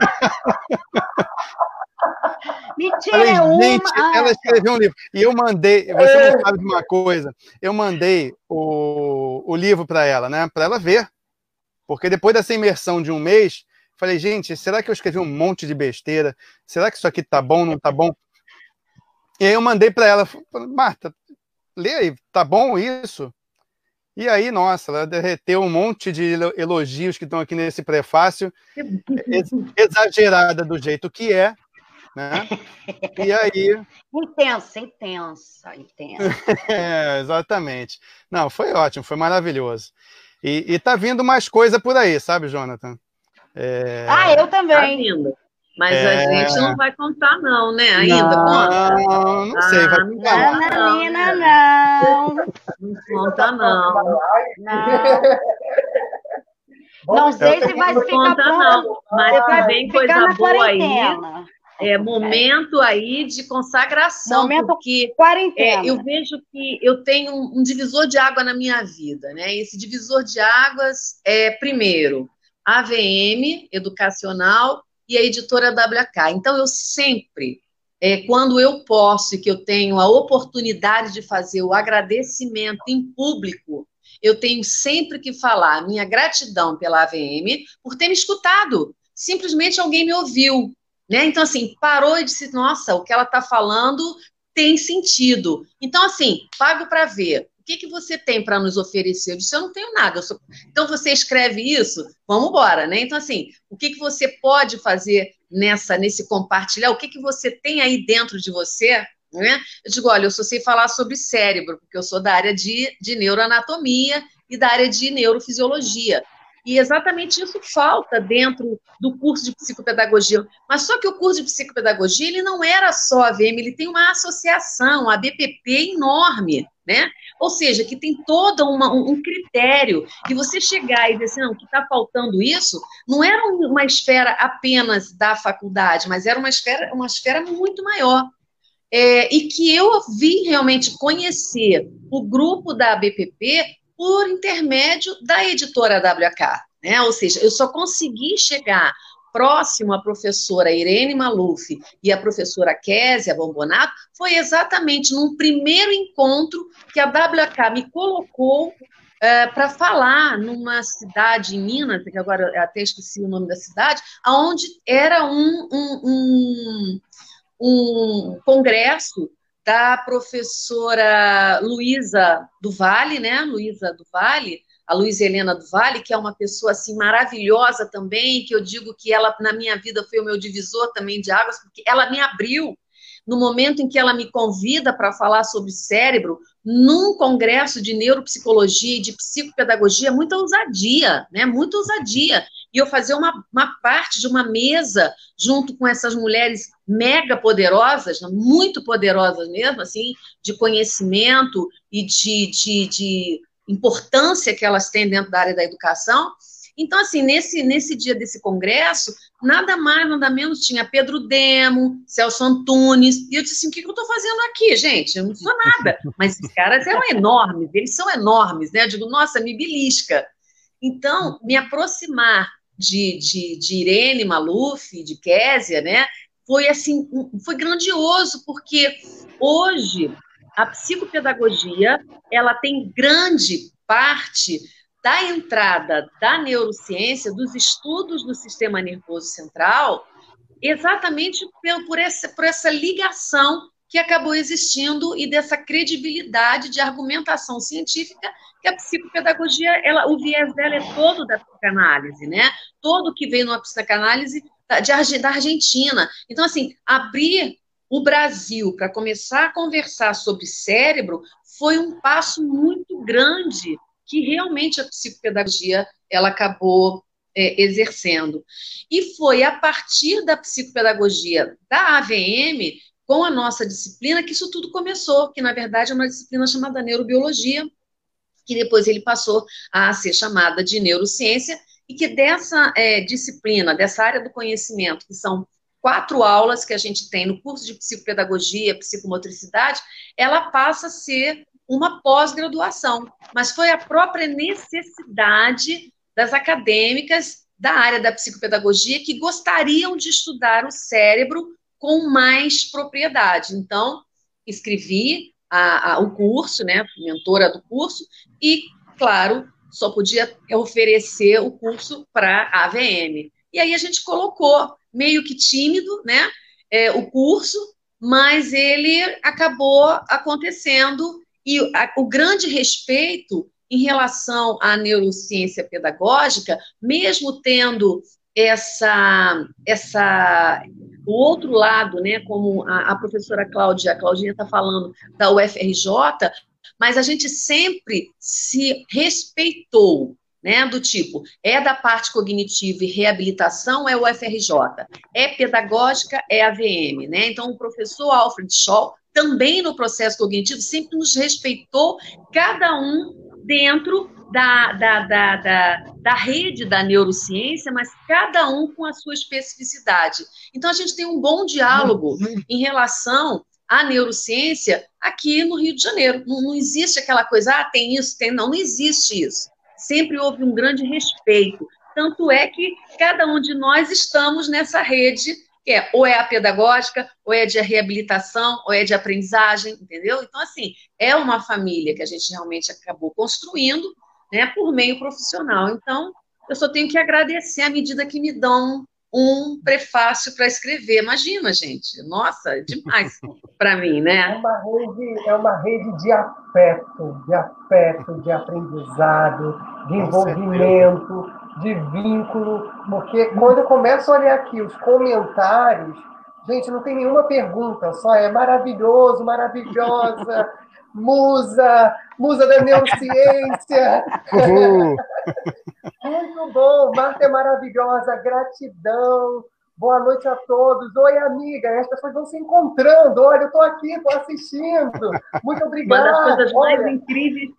Mentira, Falei, é uma. gente, ela escreveu um livro. E eu mandei, você não sabe de uma coisa, eu mandei o livro para ela, né? Para ela ver. Porque depois dessa imersão de um mês, falei, gente, será que eu escrevi um monte de besteira? Será que isso aqui tá bom, não tá bom? E aí eu mandei para ela, falei, Marta, lê aí, tá bom isso? E aí, nossa, ela derreteu um monte de elogios que estão aqui nesse prefácio, exagerada do jeito que é, né? E aí... Intensa. Exatamente. Não, foi ótimo, foi maravilhoso. E tá vindo mais coisa por aí, sabe, Jonathan? Eu também. Tá vindo. Mas a gente não vai contar, não, né? Ainda conta? Não sei, vai contar. Nananina, não. Não conta, não. Não sei se vai ficar conta, não. Mas vem coisa boa aí. Momento aí de consagração, porque eu vejo que eu tenho um divisor de água na minha vida, né? Esse divisor de águas é, primeiro, a AVM Educacional e a editora WK. Então, eu sempre, quando eu posso e que eu tenho a oportunidade de fazer o agradecimento em público, eu tenho sempre que falar minha gratidão pela AVM por ter me escutado. Simplesmente alguém me ouviu. Né? Então, assim, parou e disse, nossa, o que ela está falando tem sentido. Então, assim, pago para ver. O que você tem para nos oferecer? Eu disse, eu não tenho nada. Então, você escreve isso? Vamos embora, né? Então, assim, o que você pode fazer nesse compartilhar? O que você tem aí dentro de você? Né? Eu digo, olha, eu só sei falar sobre cérebro, porque eu sou da área de neuroanatomia e da área de neurofisiologia. E exatamente isso falta dentro do curso de psicopedagogia. Mas só que o curso de psicopedagogia, ele não era só a AVM, ele tem uma associação, a BPP enorme, né? Ou seja, que tem todo um critério. E você chegar e dizer assim, não, que está faltando isso, não era uma esfera apenas da faculdade, mas era uma esfera muito maior. E que eu vim realmente conhecer o grupo da BPP por intermédio da editora WK, né? Ou seja, eu só consegui chegar próximo à professora Irene Maluf e à professora Késia Bombonato foi exatamente num primeiro encontro que a WK me colocou para falar numa cidade em Minas, que agora eu até esqueci o nome da cidade, onde era um congresso da professora Luísa do Vale, né? Luísa do Vale, a Luísa Helena do Vale, que é uma pessoa assim maravilhosa também, que eu digo que ela na minha vida foi o meu divisor também de águas, porque ela me abriu no momento em que ela me convida para falar sobre cérebro, num congresso de neuropsicologia e de psicopedagogia, muita ousadia, né? Muita ousadia. E eu fazer uma parte de uma mesa junto com essas mulheres mega poderosas, muito poderosas mesmo, assim, de conhecimento e de importância que elas têm dentro da área da educação. Então, assim, nesse dia desse congresso, nada mais, nada menos, tinha Pedro Demo, Celso Antunes, e eu disse assim, o que eu estou fazendo aqui, gente? Eu não sou nada, mas esses caras eram enormes, eles são enormes, né? Eu digo, nossa, me belisca. Então, me aproximar de Irene Maluf, de Késia, né? Foi assim, foi grandioso, porque hoje a psicopedagogia, ela tem grande parte da entrada da neurociência, dos estudos do sistema nervoso central, exatamente por essa ligação que acabou existindo e dessa credibilidade de argumentação científica que a psicopedagogia, o viés dela é todo da psicanálise, né? Todo que veio numa psicanálise da Argentina. Então, assim, abrir o Brasil para começar a conversar sobre cérebro foi um passo muito grande que realmente a psicopedagogia ela acabou exercendo. E foi a partir da psicopedagogia da AVM, com a nossa disciplina, que isso tudo começou, que na verdade é uma disciplina chamada neurobiologia, que depois ele passou a ser chamada de neurociência, e que dessa disciplina, dessa área do conhecimento, que são 4 aulas que a gente tem no curso de psicopedagogia, psicomotricidade, ela passa a ser uma pós-graduação, mas foi a própria necessidade das acadêmicas da área da psicopedagogia que gostariam de estudar o cérebro com mais propriedade. Então, escrevi o curso, né, mentora do curso, e, claro, só podia oferecer o curso para a AVM. E aí a gente colocou, meio que tímido, né, o curso, mas ele acabou acontecendo, e o grande respeito em relação à neurociência pedagógica, mesmo tendo o outro lado, né, como a professora Claudinha está falando, da UFRJ, mas a gente sempre se respeitou, né, do tipo, é da parte cognitiva e reabilitação, é o UFRJ, é pedagógica, é a VM, né? Então, o professor Alfred Scholl, também no processo cognitivo, sempre nos respeitou, cada um dentro da rede da neurociência, mas cada um com a sua especificidade. Então, a gente tem um bom diálogo em relação à neurociência aqui no Rio de Janeiro. Não existe aquela coisa, tem isso, tem... Não existe isso. Sempre houve um grande respeito. Tanto é que cada um de nós estamos nessa rede, que ou é a pedagógica, ou é de reabilitação, ou é de aprendizagem, entendeu? Então, assim, é uma família que a gente realmente acabou construindo, né, por meio profissional. Então, eu só tenho que agradecer à medida que me dão um prefácio para escrever. Imagina, gente, nossa, é demais para mim, né? É uma rede de afeto, de aprendizado, de envolvimento, de vínculo, porque quando eu começo a olhar aqui os comentários, gente, não tem nenhuma pergunta, só é maravilhoso, maravilhosa, musa da neurociência. Muito bom, Marta é maravilhosa, gratidão, boa noite a todos. Oi, amiga, as pessoas vão se encontrando, olha, eu estou aqui, estou assistindo, muito obrigado. Uma das coisas mais incríveis,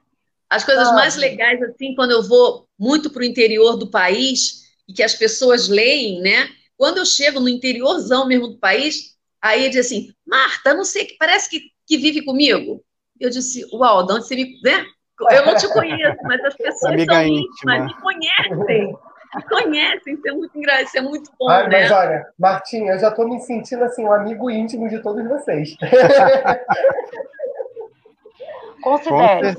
as coisas mais legais, assim, quando eu vou muito para o interior do país e que as pessoas leem, né? Quando eu chego no interiorzão mesmo do país, aí diz assim, Marta, não sei, parece que vive comigo. Eu disse, uau, de onde você me... Né? Eu não te conheço, mas as pessoas Amiga são íntima. íntimas, me conhecem, isso é muito engraçado, isso é muito bom, né? Mas olha, Martinha, eu já estou me sentindo assim, um amigo íntimo de todos vocês. Considere.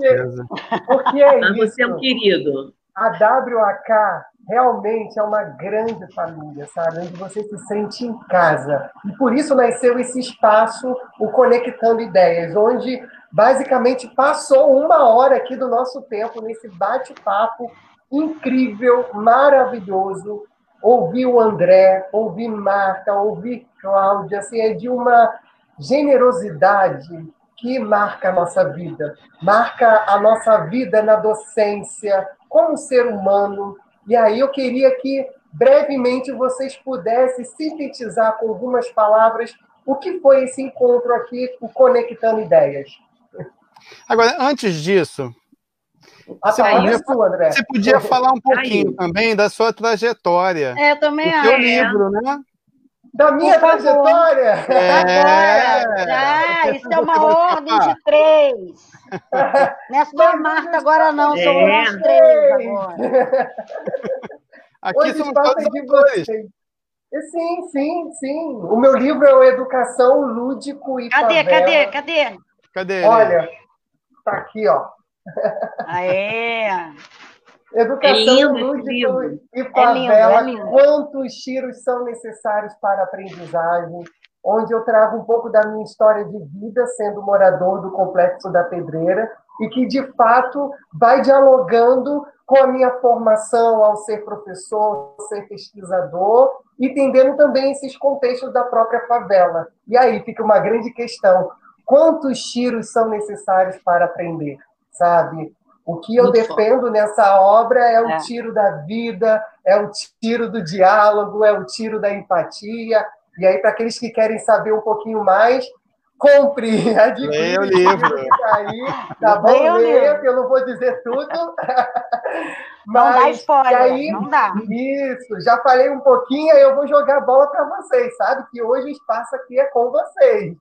Porque é isso. Você é um querido. A WAK realmente é uma grande família, sabe? Onde você se sente em casa. E por isso nasceu esse espaço, o Conectando Ideias, onde basicamente passou 1 hora aqui do nosso tempo nesse bate-papo incrível, maravilhoso. Ouvir o André, ouvir Marta, ouvir Cláudia, assim, é de uma generosidade que marca a nossa vida. Marca a nossa vida na docência, como ser humano. E aí eu queria que, brevemente, vocês pudessem sintetizar com algumas palavras o que foi esse encontro aqui, o Conectando Ideias. Agora, antes disso, você podia falar um pouquinho também da sua trajetória. Eu também acho. Do seu livro, né? Da minha trajetória? Agora, já, isso é uma ordem de 3. Não é só a Marta agora, não, somos nós 3 agora. Aqui hoje somos todos de vocês. Sim. O meu livro é o Educação Lúdico e Favela. Cadê? Olha, tá aqui, ó. Aê! Educação Lúdico e Favela. Quantos tiros são necessários para a aprendizagem? Onde eu trago um pouco da minha história de vida, sendo morador do Complexo da Pedreira, e que, de fato, vai dialogando com a minha formação ao ser professor, ao ser pesquisador, entendendo também esses contextos da própria favela. E aí fica uma grande questão. Quantos tiros são necessários para aprender? Sabe? O que eu defendo nessa obra é o tiro da vida, é o tiro do diálogo, é o tiro da empatia. E aí, para aqueles que querem saber um pouquinho mais, compre, adquire o livro. Aí, tá bom? Leia, que eu não vou dizer tudo. Não dá spoiler, aí, não dá. Isso, já falei um pouquinho, aí eu vou jogar a bola para vocês, sabe? Que hoje o espaço aqui é com vocês.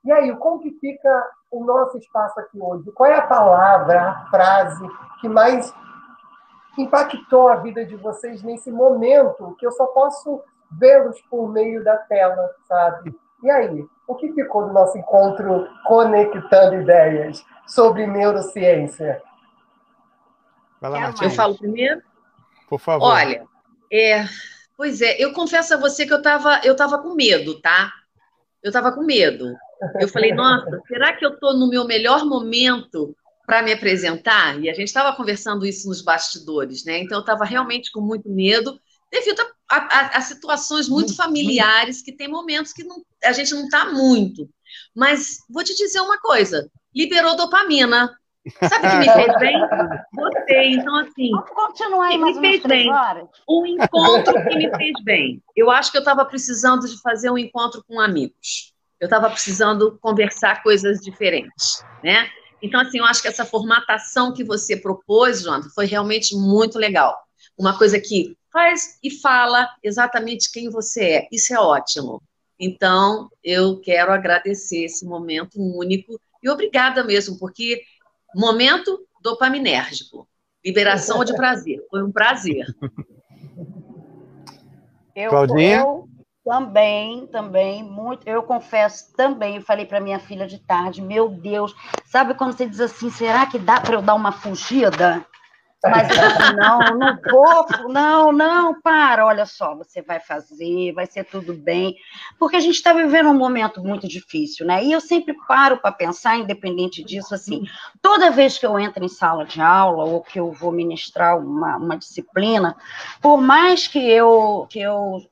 E aí, como que fica o nosso espaço aqui hoje? Qual é a palavra, a frase que mais impactou a vida de vocês nesse momento, que eu só posso vê-los por meio da tela, sabe? E aí, o que ficou do nosso encontro Conectando Ideias sobre neurociência? Vai lá, Eu Martinha. falo primeiro? Por favor. Olha, pois é, eu confesso a você que eu tava com medo, tá? Eu estava com medo. Eu falei, nossa, será que eu estou no meu melhor momento para me apresentar? E a gente estava conversando isso nos bastidores, né? Então eu estava realmente com muito medo, devido a situações muito familiares, que tem momentos que a gente não está muito. Mas vou te dizer uma coisa, liberou dopamina. Sabe o que me fez bem? Gostei. Então, assim, vamos continuar aí mais me fez bem. Um encontro que me fez bem. Eu acho que eu estava precisando de fazer um encontro com amigos. Eu estava precisando conversar coisas diferentes, né? Então, assim, eu acho que essa formatação que você propôs, Jonathan, foi realmente muito legal. Uma coisa que faz e fala exatamente quem você é. Isso é ótimo. Então, eu quero agradecer esse momento único e obrigada mesmo, porque momento dopaminérgico. Liberação de prazer. Foi um prazer. Claudinha? Eu também, muito. Eu confesso também, falei para minha filha de tarde, meu Deus, sabe quando você diz assim, será que dá para eu dar uma fugida? Mas não vou, não, para, olha só, você vai fazer, vai ser tudo bem, porque a gente está vivendo um momento muito difícil, né? E eu sempre paro para pensar, independente disso, assim, toda vez que eu entro em sala de aula ou que eu vou ministrar uma disciplina, por mais que eu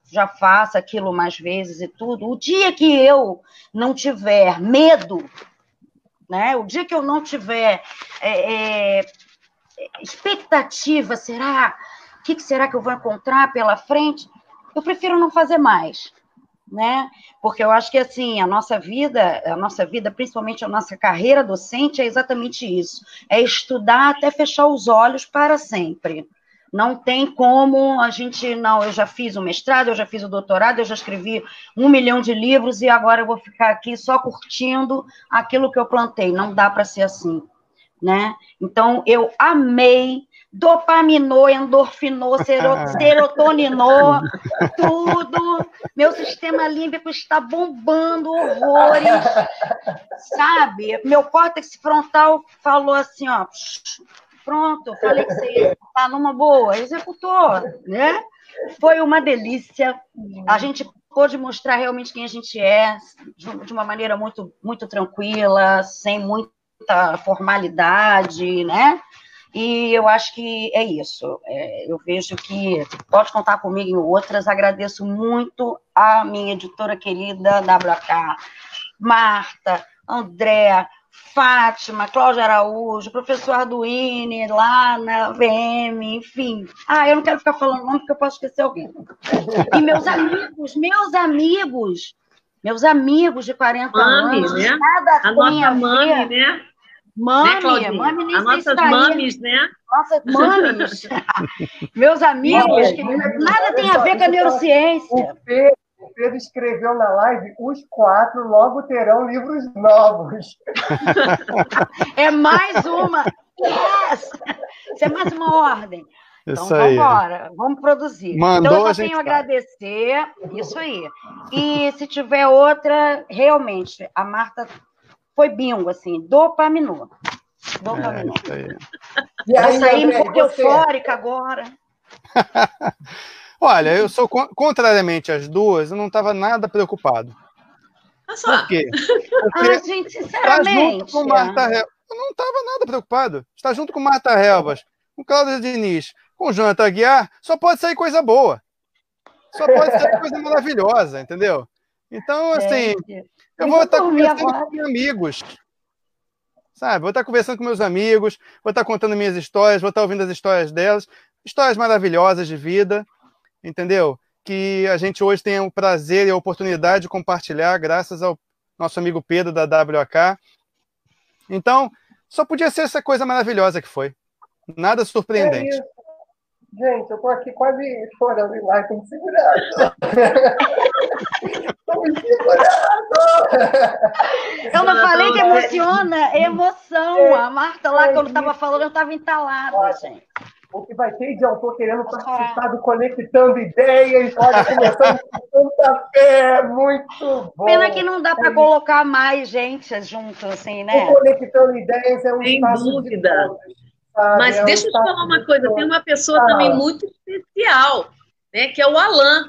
já faça aquilo mais vezes e tudo, o dia que eu não tiver medo, né? O dia que eu não tiver expectativa, o que será que eu vou encontrar pela frente? Eu prefiro não fazer mais, né? Porque eu acho que assim, a nossa vida, principalmente a nossa carreira docente, é exatamente isso, é estudar até fechar os olhos para sempre. Não tem como a gente, eu já fiz o mestrado, eu já fiz o doutorado, eu já escrevi 1 milhão de livros e agora eu vou ficar aqui só curtindo aquilo que eu plantei. Não dá para ser assim, né? Então, eu amei, dopaminou, endorfinou, serotoninou, tudo. Meu sistema límbico está bombando horrores, sabe? Meu córtex frontal falou assim, ó, pronto, falei que você ia estar numa boa, executou, né? Foi uma delícia. A gente pôde mostrar realmente quem a gente é, de uma maneira muito, muito tranquila, sem muita formalidade, né? E eu acho que é isso. Eu vejo que pode contar comigo em outras. Agradeço muito a minha editora querida, WK, Marta, André, Fátima, Cláudia Araújo, professor Arduini, lá na VM, enfim. Eu não quero ficar falando nome porque eu posso esquecer alguém. E meus amigos de 40 anos, né? nada tem a ver. Né? Mami nem as nossas mames, né? Nossas mames. Meus amigos, que nada tem a ver com a neurociência. O Pedro escreveu na live, os 4 logo terão livros novos. É mais uma. Yes! Isso é mais uma ordem. Então, isso aí. Vamos embora, vamos produzir. Mandou, então, eu só tenho a agradecer, isso aí. E se tiver outra, realmente, a Marta foi bingo, assim, dopaminou. Isso aí. E aí, eu saí André, um pouco eufórica agora. Olha, eu sou, contrariamente às duas, eu não estava nada preocupado. Por quê? Porque gente, sinceramente. Junto com Marta Helbas. Eu não estava nada preocupado. Está junto com Marta Helbas, com Cláudia Diniz, com Jonathan Aguiar, só pode sair coisa boa. Só pode sair coisa maravilhosa, entendeu? Então, assim, eu vou estar conversando com meus amigos. Sabe? Vou estar conversando com meus amigos, vou estar contando minhas histórias, vou estar ouvindo as histórias delas. Histórias maravilhosas de vida, entendeu? Que a gente hoje tem o prazer e a oportunidade de compartilhar, graças ao nosso amigo Pedro, da WK. Então, só podia ser essa coisa maravilhosa que foi. Nada surpreendente. Gente, eu estou aqui quase chorando em live, estou me segurando. Estou me segurando. Eu não falei que emociona, é emoção. A Marta lá, quando estava falando, eu estava entalada, gente. O que vai ter de autor querendo participar do Conectando Ideias. Olha, começando com café, muito bom. Pena que não dá para colocar mais gente junto, assim, né? O Conectando Ideias é um Sem espaço dúvida. de todos, sabe? Mas deixa eu te falar uma coisa, tem uma pessoa também muito especial, né, que é o Alan.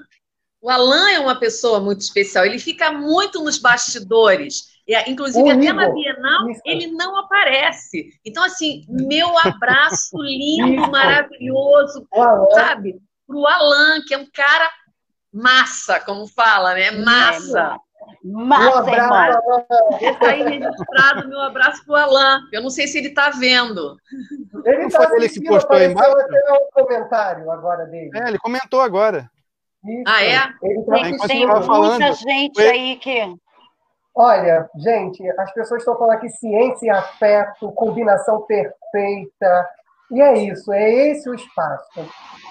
O Alan é uma pessoa muito especial, ele fica muito nos bastidores. Inclusive, até na Bienal, ele não aparece. Então, assim, meu abraço lindo, maravilhoso, sabe? Para o Alan, que é um cara massa, como fala, né? Massa. Massa, irmão. Deixa aí registrado meu abraço para o Alan. Eu não sei se ele está vendo. Ele está assistindo, que postou aí, até um comentário agora dele. Ele comentou agora. Isso. Ah, é? Tem muita gente aí que... Olha, gente, as pessoas estão falando aqui ciência e afeto, combinação perfeita. E é isso, é esse o espaço.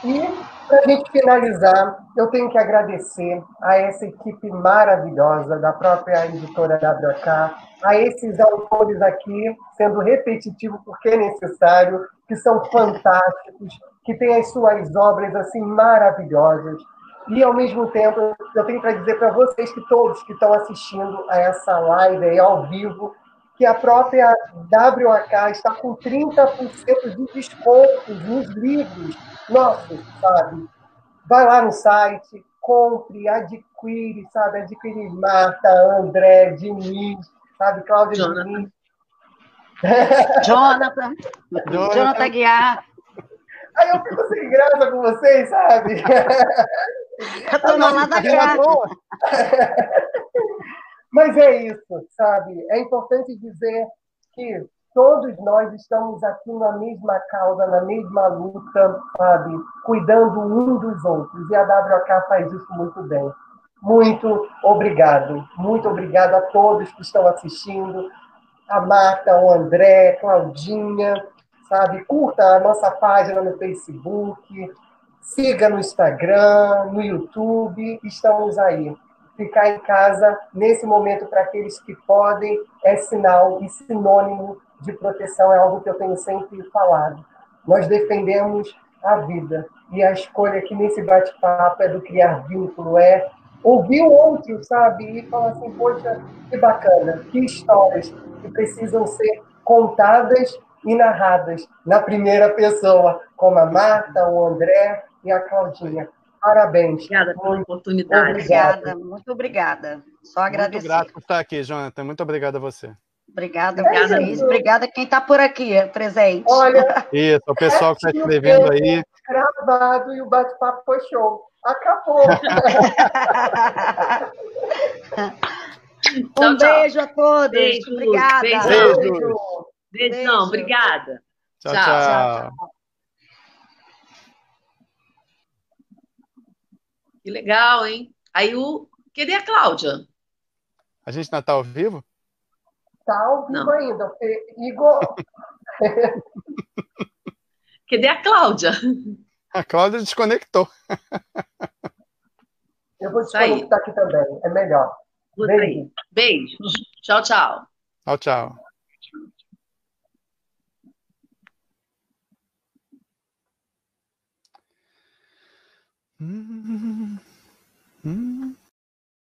E, para a gente finalizar, eu tenho que agradecer a essa equipe maravilhosa da própria editora WK, a esses autores aqui, sendo repetitivo porque é necessário, que são fantásticos, que têm as suas obras assim maravilhosas. E, ao mesmo tempo, eu tenho para dizer para vocês que todos que estão assistindo a essa live aí ao vivo, que a própria WK está com 30% de descontos nos livros nossos, sabe? Vai lá no site, compre, adquire, sabe? Adquire Marta, André, Diniz, sabe? Cláudia Diniz. Jonathan Aguiar. Aí eu fico sem graça com vocês, sabe? Eu tô lá da casa. Mas é isso, sabe? É importante dizer que todos nós estamos aqui na mesma causa, na mesma luta, sabe? Cuidando um dos outros. E a WK faz isso muito bem. Muito obrigado. Muito obrigado a todos que estão assistindo. A Marta, o André, Claudinha, sabe? Curta a nossa página no Facebook, siga no Instagram, no YouTube, estamos aí. Ficar em casa, nesse momento, para aqueles que podem, é sinal e sinônimo de proteção, é algo que eu tenho sempre falado. Nós defendemos a vida, e a escolha aqui nesse bate-papo é do criar vínculo, é ouvir o outro, sabe? E falar assim, poxa, que bacana, que histórias que precisam ser contadas e narradas na primeira pessoa, como a Marta, o André e a Claudinha. Parabéns. Obrigada pela oportunidade. Obrigada, muito obrigada. Só agradecer. Muito grato por estar aqui, Jonathan. Muito obrigado a você. Obrigada, Luiz. Obrigada a quem está por aqui, presente. Olha, isso, o pessoal que está escrevendo aí. Gravado e o bate-papo foi show. Acabou. Um beijo a todos. Beijo, obrigada. Beijão, obrigada. Tchau. Que legal, hein? Aí cadê a Cláudia? A gente não está ao vivo? Está ao vivo ainda. Igor. Cadê a Cláudia? A Cláudia desconectou. Eu vou desconectar aqui também. É melhor. Beijo. Tchau. Tchau.